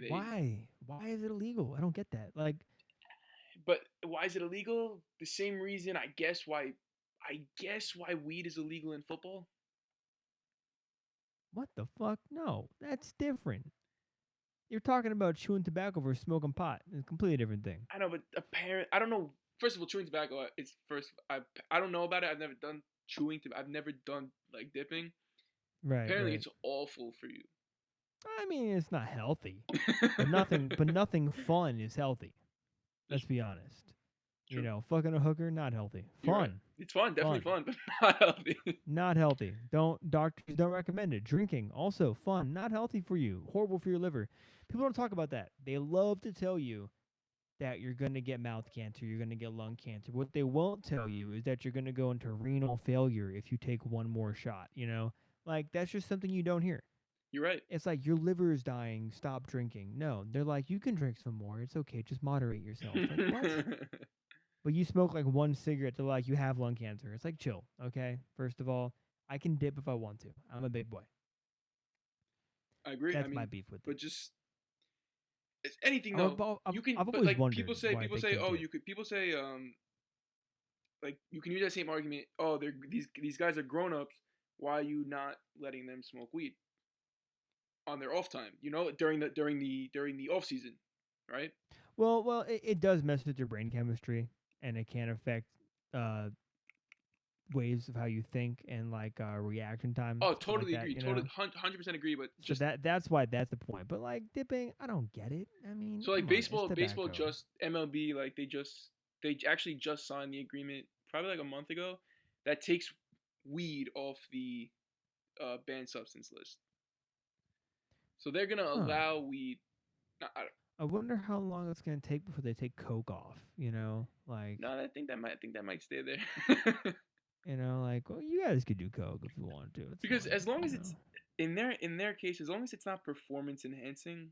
Why? Why is it illegal? I don't get that. Like, but why is it illegal? The same reason, I guess why weed is illegal in football. What the fuck? No, that's different. You're talking about chewing tobacco versus smoking pot. It's a completely different thing. I know, but I don't know. First of all, chewing tobacco is I don't know about it. I've never done chewing. I've never done like dipping. Right. Apparently, it's awful for you. I mean, it's not healthy. but nothing fun is healthy. Let's be honest. True. You know, fucking a hooker, not healthy. Fun. Right. It's fun, definitely fun, but not healthy. Not healthy. Doctors don't recommend it. Drinking, also fun, not healthy for you. Horrible for your liver. People don't talk about that. They love to tell you that you're going to get mouth cancer, you're going to get lung cancer. What they won't tell you is that you're going to go into renal failure if you take one more shot, you know? Like, that's just something you don't hear. You're right. It's like, your liver is dying, stop drinking. No, they're like, you can drink some more. It's okay, just moderate yourself. Like, what? But you smoke like one cigarette, they're like, you have lung cancer. It's like, chill, okay? First of all, I can dip if I want to. I'm a big boy. I agree. That's my beef with it. But just it's anything though. I've always like wondered people say you say like you can use that same argument. Oh, these guys are grown-ups. Why are you not letting them smoke weed on their off time? You know, during the off season, right? Well, it does mess with your brain chemistry, and it can affect waves of how you think and like reaction time. Oh, totally like agree. That, totally, 100% agree. But just so that's why that's the point. But like dipping, I don't get it. I mean, so like baseball just MLB like they actually just signed the agreement probably like a month ago that takes weed off the banned substance list. So they're gonna allow weed. I wonder how long it's gonna take before they take coke off. You know, like no, I think that might stay there. You know, like, well, you guys could do coke if you want to. It's because fine, as long as it's in their case, as long as it's not performance enhancing,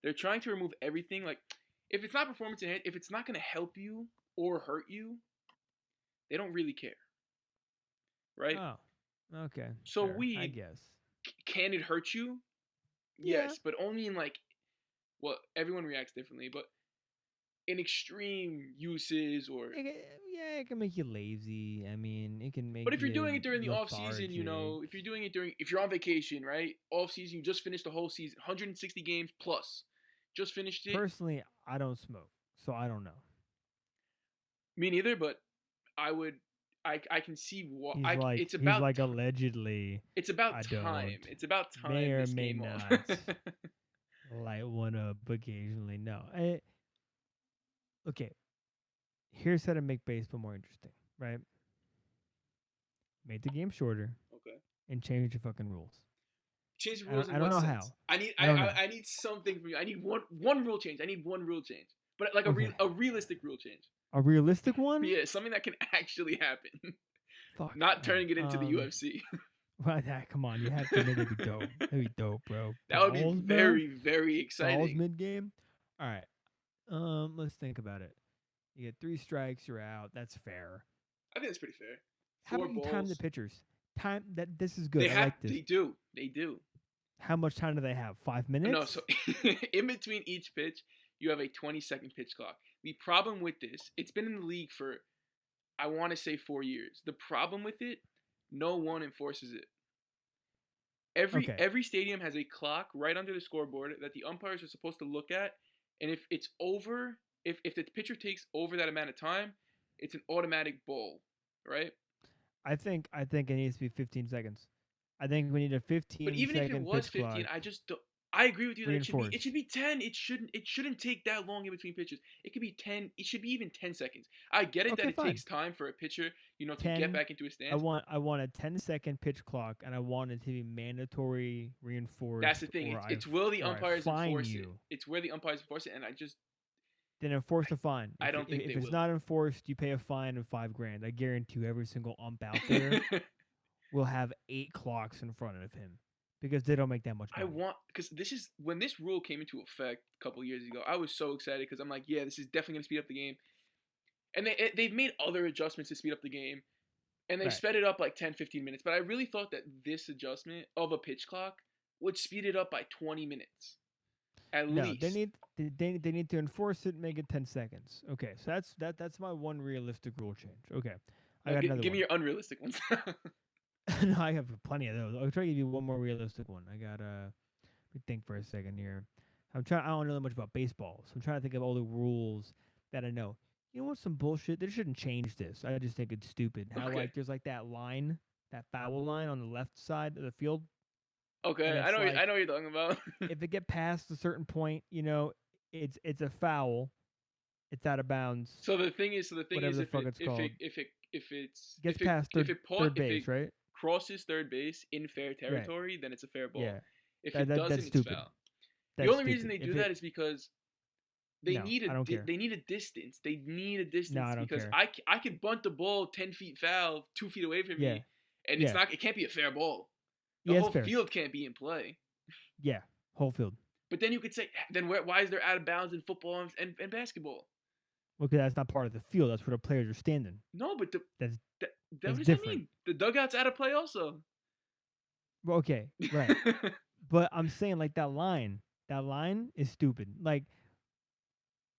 they're trying to remove everything. Like, if it's not performance enhancing, if it's not going to help you or hurt you, they don't really care, right? Oh, okay. So sure, I guess. Can it hurt you? Yeah. Yes, but only in like, well, everyone reacts differently, but in extreme uses or it can make you lazy. I mean, it can make. But if you're doing it during the lethargic. off season, you know, if you're on vacation, right? Off season, you just finished the whole season, 160 games plus, just finished it. Personally, I don't smoke, so I don't know. Me neither, but I can see what it's about. He's like allegedly. It's about time. It's about time. May or may not light one up occasionally. No. Okay, here's how to make baseball more interesting, right? Make the game shorter. Okay. And change the fucking rules. Change the rules. I don't know sense? how. I need something from you. I need one rule change. I need one rule change, but like a realistic rule change. A realistic one? Yeah, something that can actually happen. Fuck. Not turning it into the UFC. Well, come on, you have to make it be dope. That'd be dope, bro. That would be very, very exciting. Balls mid game. All right. Let's think about it. You get 3 strikes, you're out. That's fair. I think that's pretty fair. How about you time the pitchers? This is good. I like this. They do. How much time do they have? 5 minutes? No, so in between each pitch, you have a 20-second pitch clock. The problem with this, it's been in the league for, I want to say 4 years. The problem with it, no one enforces it. Every stadium has a clock right under the scoreboard that the umpires are supposed to look at, and if it's over, if the pitcher takes over that amount of time, it's an automatic ball, right? I think it needs to be 15 seconds. I think we need a 15. But even if it was 15, clock. I agree with you that reinforced. it should be 10. It shouldn't take that long in between pitches. It could be 10. It should be even 10 seconds. I get it that it fine. takes time for a pitcher, to 10, get back into a stance. I want a 10-second pitch clock, and I want it to be mandatory reinforced. That's the thing. It's will the umpires enforce it. It's where the umpires enforce it, and I just then enforce the fine. I don't think if it's not enforced, you pay a fine of $5,000. I guarantee you, every single ump out there will have 8 clocks in front of him because they don't make that much money. Because when this rule came into effect a couple of years ago, I was so excited because I'm like, yeah, this is definitely gonna speed up the game. And they've made other adjustments to speed up the game, and they sped it up like 10, 15 minutes. But I really thought that this adjustment of a pitch clock would speed it up by 20 minutes. At least. They need to enforce it, make it 10 seconds. Okay, so that's my one realistic rule change. Okay, I got another one. Give me your unrealistic ones. No, I have plenty of those. I'll try to give you one more realistic one. I got let me think for a second here. I don't know that much about baseball, so I'm trying to think of all the rules that I know. You know what's some bullshit? They shouldn't change this. I just think it's stupid. How there's like that line, that foul line on the left side of the field. Okay, I know what you're talking about. If it get past a certain point, it's a foul. It's out of bounds. So the thing is, if it past third base, right? Crosses third base in fair territory, then it's a fair ball. Yeah. If it doesn't, it's foul. The only reason they do that is because they need a distance. They need a distance because I could bunt the ball 10 feet foul, 2 feet away from me, and it can't be a fair ball. The whole field can't be in play. Yeah, whole field. But then you could say, then why is there out of bounds in football and basketball? Well, because that's not part of the field. That's where the players are standing. No, but that's what does that mean? The dugout's out of play also. Well, okay, right. But I'm saying like that line is stupid. Like,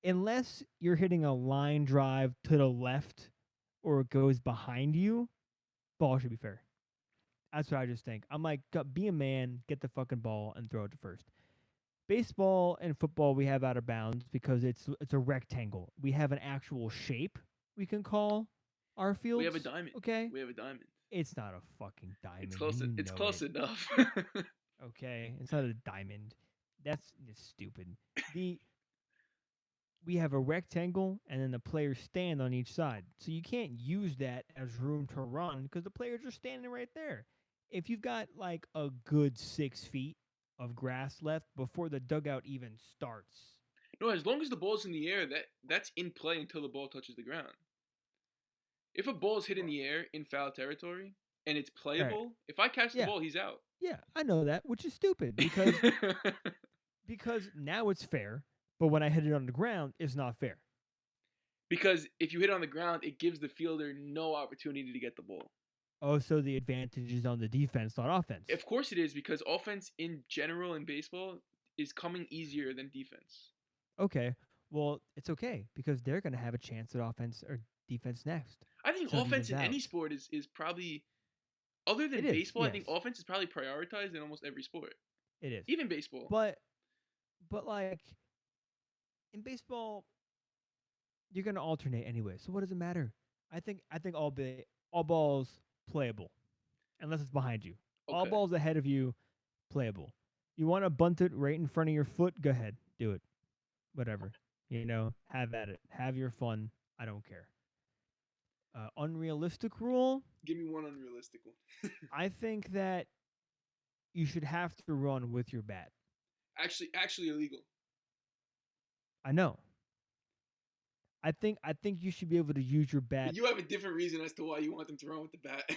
unless you're hitting a line drive to the left or it goes behind you, ball should be fair. That's what I just think. I'm like, be a man, get the fucking ball, and throw it to first. Baseball and football, we have out of bounds because it's a rectangle. We have an actual shape we can call our field. We have a diamond. Okay? We have a diamond. It's not a fucking diamond. It's close enough. Okay? It's not a diamond. That's stupid. We have a rectangle, and then the players stand on each side. So you can't use that as room to run because the players are standing right there. If you've got like a good 6 feet of grass left before the dugout even starts. No, as long as the ball's in the air, that's in play until the ball touches the ground. If a ball's hit in the air in foul territory and it's playable, if I catch the ball, he's out. Yeah, I know that, which is stupid because because now it's fair, but when I hit it on the ground, it's not fair. Because if you hit it on the ground, it gives the fielder no opportunity to get the ball. Oh, so the advantage is on the defense, not offense. Of course it is, because offense in general in baseball is coming easier than defense. Okay. Well, it's okay, because they're going to have a chance at offense or defense next. I think offense in any sport is probably, other than baseball, I think offense is probably prioritized in almost every sport. It is. Even baseball. But like, in baseball, you're going to alternate anyway, so what does it matter? I think all balls playable, unless it's behind you. Okay. All balls ahead of you, playable. You want to bunt it right in front of your foot? Go ahead, do it. Whatever, have at it. Have your fun. I don't care. Unrealistic rule? Give me one unrealistic one. I think that you should have to run with your bat. Actually illegal. I know. I think you should be able to use your bat. You have a different reason as to why you want them to run with the bat.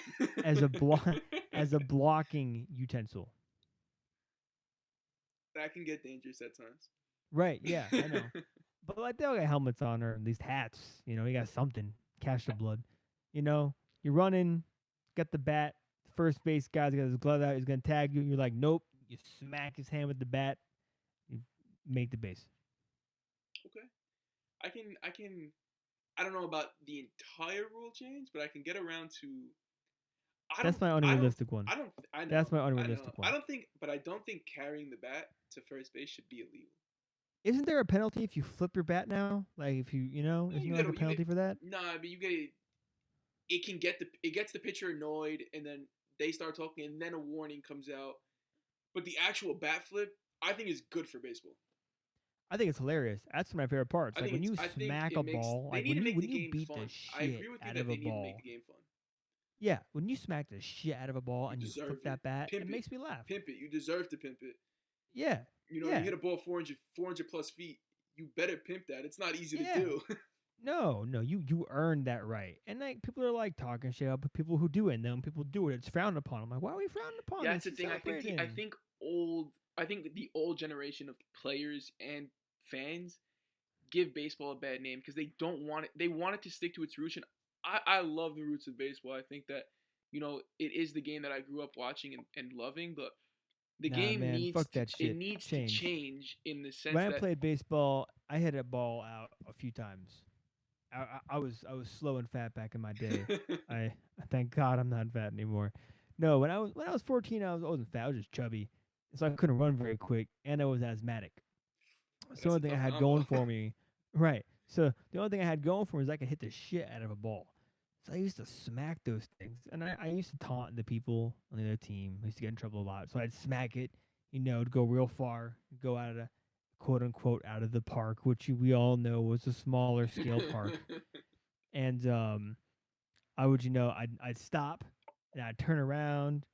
as a blocking utensil. That can get dangerous at times. Right, yeah, I know. But like they all got helmets on or at least hats. You got something. Catch the blood. You're running, got the bat, first base guy's got his glove out, he's gonna tag you, you're like, nope. You smack his hand with the bat, you make the base. Okay. I don't know about the entire rule change, but I can get around to. That's my unrealistic one. I know. That's my unrealistic one. I don't think carrying the bat to first base should be illegal. Isn't there a penalty if you flip your bat now? Like if isn't there a penalty for that? Nah, but it gets the pitcher annoyed, and then they start talking, and then a warning comes out. But the actual bat flip, I think is good for baseball. I think it's hilarious. That's my favorite parts. I Like think when it's. you I think smack it a makes. ball, They like need to make when the you game beat the fun. I shit agree with you out that of a they need to make ball. the game fun. Yeah, when you smack the shit out of a ball You and you deserve flip it. that bat, Pimp it it. makes me laugh. Pimp it. You deserve to pimp it. Yeah. You Yeah. hit a ball 400 plus feet. You better pimp that. It's not easy to Yeah. do. No, you earned that right. And like people are like talking shit about people who do it, and then when people do it, it's frowned upon. I'm like, why are we frowned upon? Yeah, This that's the is thing. celebrating. I think the old generation of players and fans give baseball a bad name because they don't want it. They want it to stick to its roots, and I love the roots of baseball. I think that it is the game that I grew up watching and loving, but the Nah, game man, needs fuck to that shit. change in the sense When I that played baseball, I hit a ball out a few times. I was slow and fat back in my day. I thank God I'm not fat anymore. No, when I was 14, I wasn't fat. I was just chubby, so I couldn't run very quick, and I was asthmatic. So the that's a only thing I tough had combo. going for me, right? So the only thing I had going for me was I could hit the shit out of a ball. So I used to smack those things, and I used to taunt the people on the other team. I used to get in trouble a lot, so I'd smack it. It'd go real far, go out of the quote unquote out of the park, which we all know was a smaller scale park. And I would, I'd stop and I'd turn around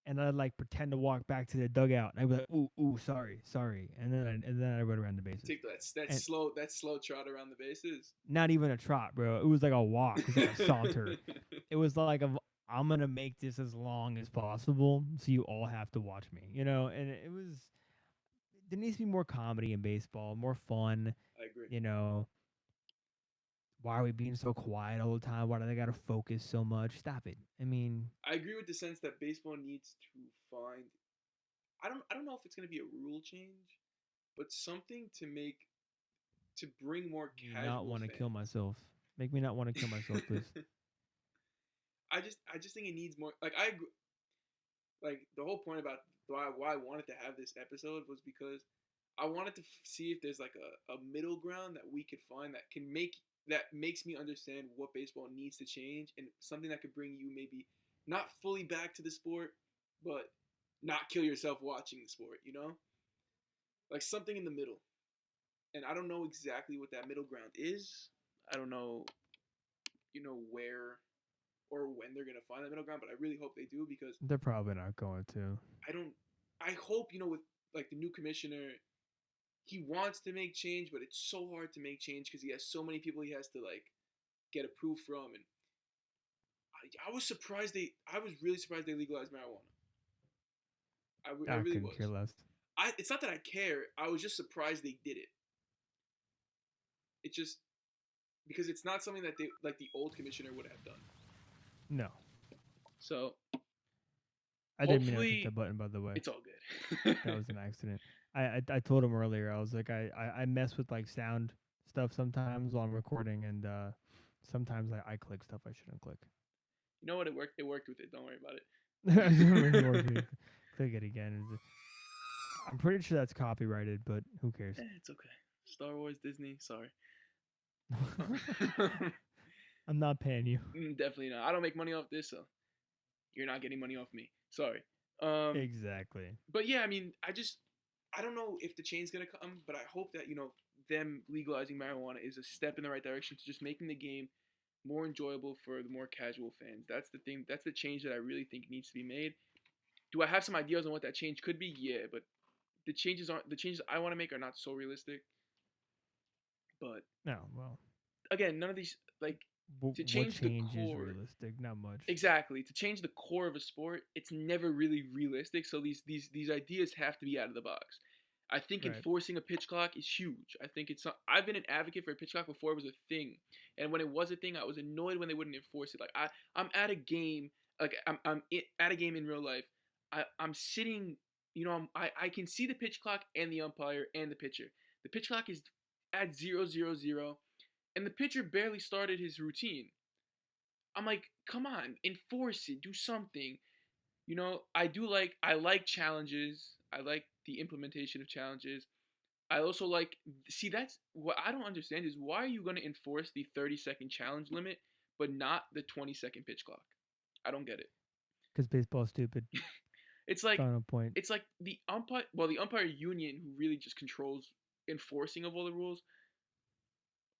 and I'd like pretend to walk back to the dugout. And I'd be like, ooh, sorry, and then I run around the bases. Take that And slow trot around the bases. not even a trot, bro. It was like a walk. It was like a saunter. It was like I'm gonna make this as long as possible, so you all have to watch me. And it was. There needs to be more comedy in baseball, more fun. I agree. Why are we being so quiet all the time? Why do they gotta focus so much? Stop it. I mean, I agree with the sense that baseball needs to find. I don't know if it's gonna be a rule change, but something to bring more me casual not want to fans. kill myself. Make me not want to kill myself, please. I just think it needs more. Like I agree, like the whole point about why I wanted to have this episode was because I wanted to see if there's like a middle ground that we could find that makes me understand what baseball needs to change and something that could bring you maybe not fully back to the sport, but not kill yourself watching the sport. Like something in the middle. And I don't know exactly what that middle ground is. I don't know, where or when they're gonna find that middle ground, but I really hope they do because They're probably not going to. I hope, with like the new commissioner, he wants to make change, but it's so hard to make change because he has so many people he has to like get approved from, and I was really surprised they legalized marijuana. I really couldn't was. care less. It's not that I care. I was just surprised they did it. It just because it's not something that the old commissioner would have done. No. So I didn't mean to click the button, by the way. It's all good. That was an accident. I told him earlier. I was like, I mess with like sound stuff sometimes while I'm recording, and sometimes I click stuff I shouldn't click. You know what? It worked. It worked with it. Don't worry about it. Click it again. I'm pretty sure that's copyrighted, but who cares? It's okay. Star Wars, Disney. Sorry. I'm not paying you. Definitely not. I don't make money off this, so you're not getting money off me. Sorry. Exactly. But yeah, I mean, I don't know if the change's gonna come, but I hope that them legalizing marijuana is a step in the right direction to just making the game more enjoyable for the more casual fans. That's the thing. That's the change that I really think needs to be made. Do I have some ideas on what that change could be? Yeah, but the changes I want to make are not so realistic. But no, well, again, none of these to change the core is realistic, not much. Exactly. To change the core of a sport, it's never really realistic. So these ideas have to be out of the box. I think enforcing a pitch clock is huge. I think I've been an advocate for a pitch clock before it was a thing, and when it was a thing, I was annoyed when they wouldn't enforce it. Like I'm at a game, like I'm at a game in real life. I'm sitting, I can see the pitch clock and the umpire and the pitcher. The pitch clock is at 0:00, and the pitcher barely started his routine. I'm like, come on, enforce it, do something. I like challenges. I like the implementation of challenges. I also that's what I don't understand is why are you going to enforce the 30-second challenge limit, but not the 20-second pitch clock? I don't get it. Because baseball's stupid. It's like Final point. the umpire union who really just controls enforcing of all the rules.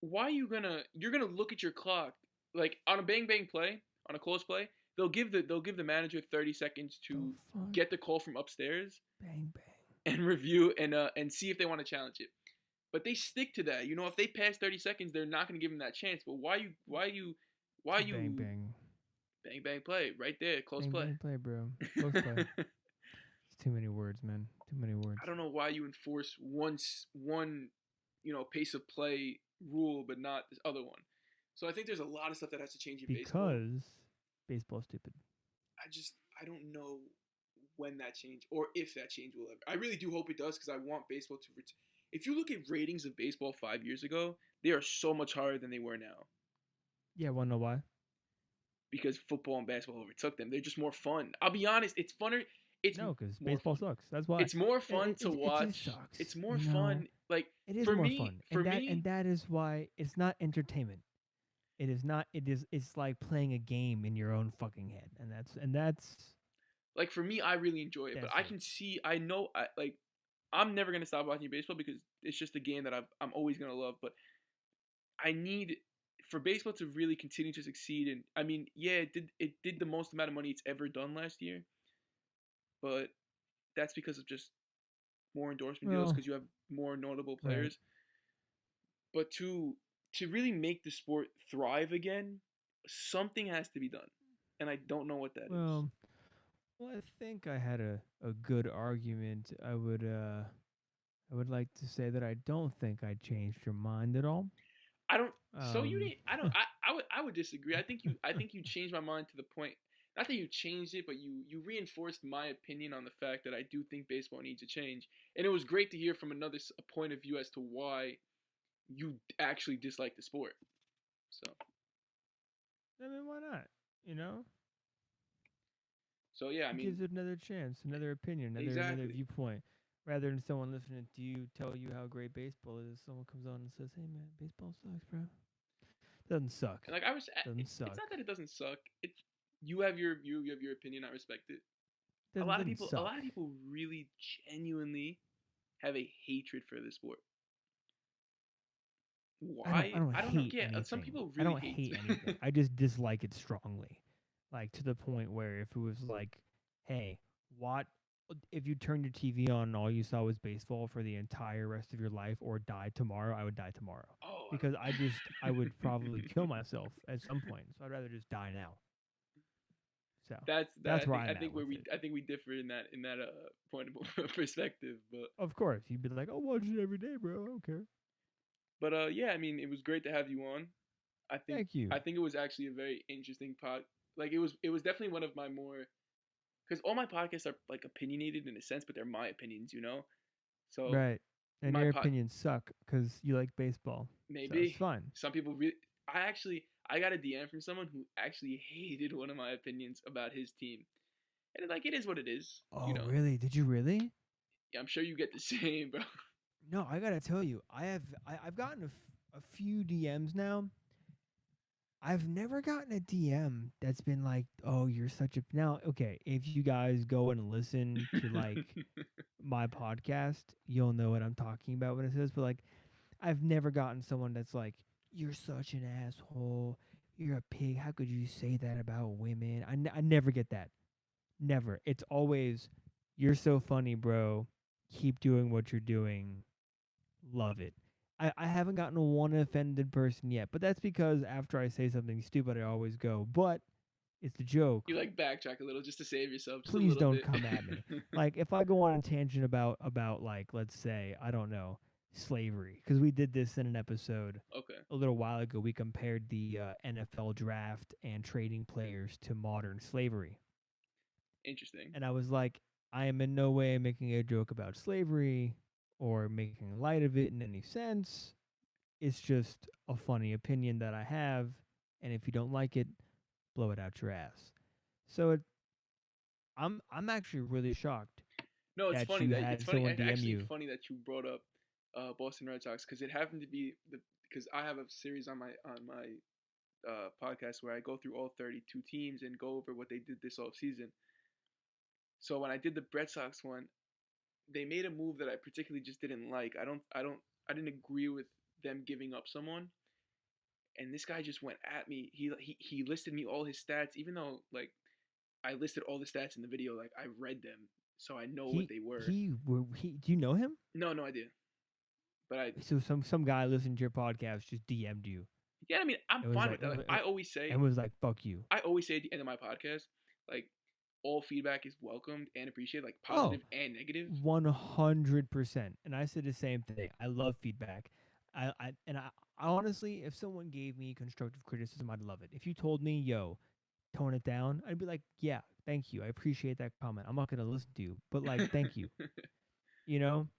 Why are you're gonna look at your clock like on a bang bang play, on a close play, they'll give the manager 30 seconds The to fuck? get the call from upstairs Bang bang. and review and see if they want to challenge it. But they stick to that. You know, if they pass 30 seconds, they're not going to give them that chance. But why you Bang bang. bang bang play right there, close Bang play. bang play, bro. Close play. It's too many words, man. Too many words. I don't know why you enforce one pace of play rule but not this other one. So I think there's a lot of stuff that has to change in baseball. Because baseball's stupid. I don't know when that change or if that change will ever. I really do hope it does because I want baseball to return. If you look at ratings of baseball 5 years ago, they are so much higher than they were now. Yeah, wanna know why? Because football and basketball overtook them. They're just more fun. I'll be honest, it's funner. No, because baseball sucks. That's why. It's more fun to watch. It just sucks. It's more fun. Like it is for more me, fun. For and that is why it's not entertainment. It is not. It's like playing a game in your own fucking head, and that's. Like for me, I really enjoy it, but I can see. I know. I'm never gonna stop watching baseball because it's just a game that I'm always gonna love. But I need for baseball to really continue to succeed. And I mean, yeah, it did the most amount of money it's ever done last year. But that's because of just more endorsement deals because you have more notable players. Right. But to really make the sport thrive again, something has to be done, and I don't know what that is. Well, I think I had a good argument. I would like to say that I don't think I changed your mind at all. I don't. So you didn't. I don't. I would disagree. I think you changed my mind to the point. Not that you changed it, but you reinforced my opinion on the fact that I do think baseball needs a change. And it was great to hear from another point of view as to why you actually dislike the sport. So. I mean, why not? You know. So yeah, I mean, gives it another chance, another opinion, another viewpoint. Rather than someone listening to you tell you how great baseball is, someone comes on and says, "Hey man, baseball sucks, bro." Doesn't suck. And like it's not that it doesn't suck. You have your opinion. I respect it. A lot of people really genuinely have a hatred for this sport. Why? I don't hate anything. Some people really I don't hate anything. I just dislike it strongly. Like to the point where if it was like, hey, if you turned your TV on and all you saw was baseball for the entire rest of your life or die tomorrow, I would die tomorrow. Oh, because I would probably kill myself at some point. So I'd rather just die now. So that's where I think we differ in that point of perspective. But of course, you'd be like, "I'll watch it every day, bro. I don't care." But yeah, I mean, it was great to have you on. Thank you. I think it was actually a very interesting pod. Like it was definitely one of my more, because all my podcasts are like opinionated in a sense, but they're my opinions, you know. So right, and your opinions suck because you like baseball. Maybe so it's fine. Some people really. I got a DM from someone who actually hated one of my opinions about his team, and like it is what it is. Oh, you know? Really? Did you really? Yeah, I'm sure you get the same, bro. No, I gotta tell you, I've gotten a few DMs now. I've never gotten a DM that's been like, "Oh, you're such a..." Now, okay, if you guys go and listen to like my podcast, you'll know what I'm talking about when it says. But like, I've never gotten someone that's like, "You're such an asshole. You're a pig. How could you say that about women?" I never get that. Never. It's always, "You're so funny, bro. Keep doing what you're doing. Love it." I haven't gotten one offended person yet, but that's because after I say something stupid, I always go, "But it's a joke." You like backtrack a little just to save yourself. Just Please don't bit. come at me. Like if I go on a tangent about like, let's say, I don't know, slavery, because we did this in an episode a little while ago. We compared the NFL draft and trading players to modern slavery. Interesting. And I was like, I am in no way making a joke about slavery or making light of it in any sense. It's just a funny opinion that I have, and if you don't like it, blow it out your ass. So I'm actually really shocked. No, it's funny that it's actually funny that you brought up Boston Red Sox, because it happened to be because I have a series on my podcast where I go through all 32 teams and go over what they did this offseason. So when I did the Red Sox one, they made a move that I particularly just didn't like. I didn't agree with them giving up someone. And this guy just went at me. He listed me all his stats, even though like I listed all the stats in the video. Like I read them, so I know what they were. Do you know him? No idea. But So some guy listening to your podcast just DM'd you. Yeah, I mean, I'm fine with that. Like, I always say, and was like, "Fuck you." I always say at the end of my podcast, like, all feedback is welcomed and appreciated, like positive and negative. 100%. And I said the same thing. I love feedback. I honestly, if someone gave me constructive criticism, I'd love it. If you told me, "Yo, tone it down," I'd be like, "Yeah, thank you. I appreciate that comment. I'm not gonna listen to you, but like, thank you." You know,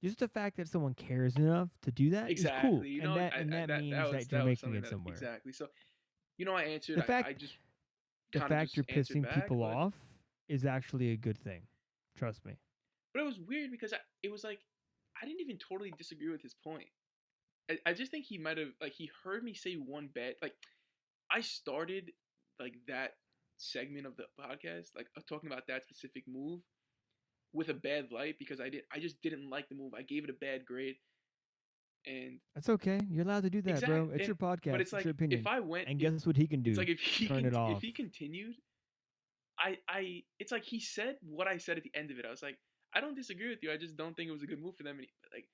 just the fact that someone cares enough to do that is cool. You know, and that means that you're making it somewhere. Exactly. So, you know, I answered. The fact you're pissing people off is actually a good thing. Trust me. But it was weird because it was like I didn't even totally disagree with his point. I just think he might have like he heard me say one bad like I started like that segment of the podcast like talking about that specific move with a bad light because I just didn't like the move. I gave it a bad grade. And that's okay. You're allowed to do that, bro. It's your podcast. But it's like your opinion. If I went and guess what he can do? It's like if he turn it off. If he continued, it's like he said what I said at the end of it. I was like, I don't disagree with you. I just don't think it was a good move for them. And like,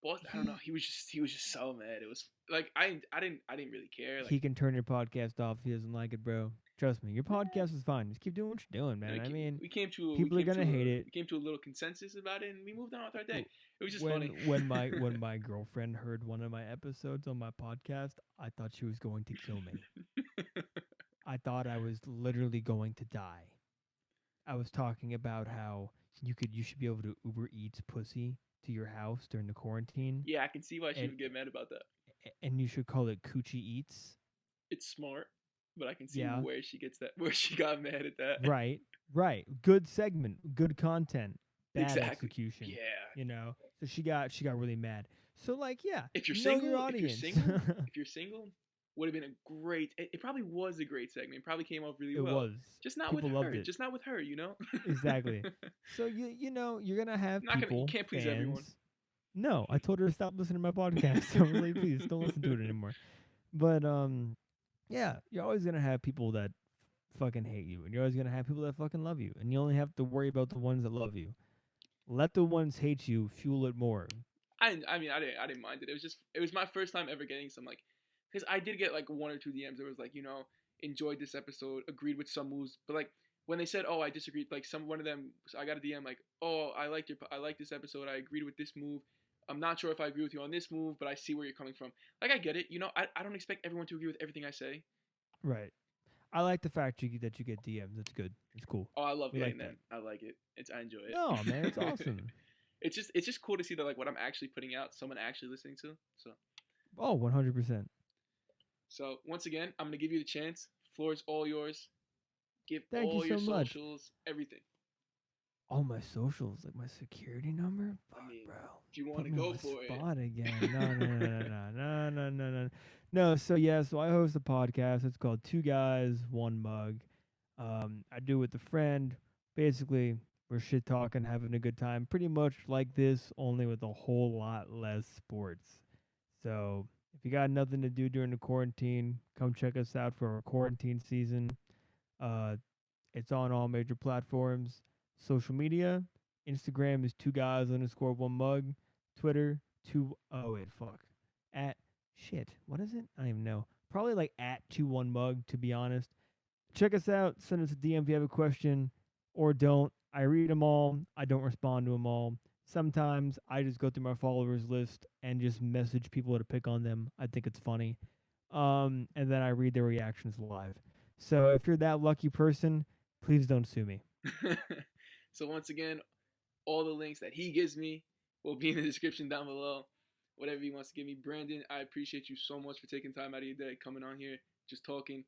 Boston, I don't know. He was just so mad. It was like I didn't really care. Like, he can turn your podcast off if he doesn't like it, bro. Trust me, your podcast is fine. Just keep doing what you're doing, man. I mean, people are gonna hate it. We came to a little consensus about it, and we moved on with our day. It was just funny. when my girlfriend heard one of my episodes on my podcast, I thought she was going to kill me. I thought I was literally going to die. I was talking about how you should be able to Uber Eats pussy to your house during the quarantine. Yeah, I can see why she would get mad about that. And you should call it Coochie Eats. It's smart. But I can see where she got mad at that. Right. Good segment, good content, bad execution. Yeah. You know. So she got really mad. So like, yeah. If you're single, if you're single, would have been a great. It probably was a great segment. It probably came off really well. It was. Just not people with her. Just not with her. You know. Exactly. So you know you're gonna have people. You can't please fans. Everyone. No, I told her to stop listening to my podcast. So really, please don't listen to it anymore. But yeah, you're always going to have people that fucking hate you, and you're always going to have people that fucking love you, and you only have to worry about the ones that love you. Let the ones hate you fuel it more. I mean, I didn't mind it. It was my first time ever getting some, like, because I did get, like, 1 or 2 DMs that was, like, you know, enjoyed this episode, agreed with some moves, but, like, when they said, oh, I disagreed, like, one of them, I got a DM, like, oh, I like this episode, I agreed with this move, I'm not sure if I agree with you on this move, but I see where you're coming from. Like, I get it. You know, I don't expect everyone to agree with everything I say. Right. I like the fact that you get DMs. It's good. It's cool. Oh, I love getting that. I like it. I enjoy it. No, man, it's awesome. It's just cool to see that, like, what I'm actually putting out, someone actually listening to. So. Oh, 100%. So, once again, I'm going to give you the chance. Floor is all yours. Thank all you your so much. Socials, everything. All my socials, like my security number? Fuck, bro. If you want to go for it. Spot again. No. No, so I host a podcast. It's called 2 Guys, 1 Mug. I do it with a friend. Basically, we're shit talking, having a good time. Pretty much like this, only with a whole lot less sports. So if you got nothing to do during the quarantine, come check us out for our quarantine season. It's on all major platforms. Social media, Instagram is 2guys_1 mug. Twitter, what is it? I don't even know. Probably like @21 mug, to be honest. Check us out. Send us a DM if you have a question, or don't. I read them all. I don't respond to them all. Sometimes I just go through my followers list and just message people to pick on them. I think it's funny. And then I read their reactions live. So if you're that lucky person, please don't sue me. So once again, all the links that he gives me will be in the description down below. Whatever he wants to give me. Brandon, I appreciate you so much for taking time out of your day, coming on here, just talking.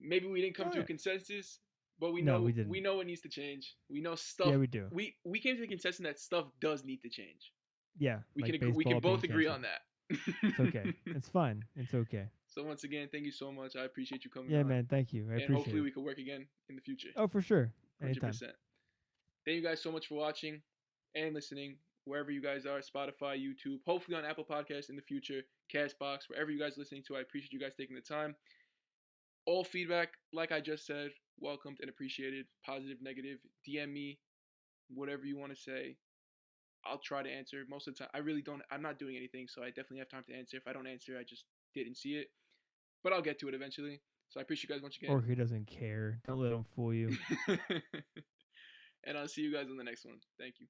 Maybe we didn't come to a consensus, but we know it needs to change. We know stuff. Yeah, we do. We came to the consensus that stuff does need to change. Yeah, we can both agree on that. It's okay. It's fine. It's okay. So once again, thank you so much. I appreciate you coming on. Yeah, man. Thank you. I appreciate it. And hopefully we can work again in the future. Oh, for sure. Anytime. 100%. Thank you guys so much for watching and listening, wherever you guys are, Spotify, YouTube, hopefully on Apple Podcasts in the future, Castbox, wherever you guys are listening to. I appreciate you guys taking the time. All feedback, like I just said, welcomed and appreciated. Positive, negative, DM me, whatever you want to say. I'll try to answer. Most of the time, I'm not doing anything, so I definitely have time to answer. If I don't answer, I just didn't see it. But I'll get to it eventually. So I appreciate you guys once again. Or he doesn't care. Don't let him fool you. And I'll see you guys on the next one. Thank you.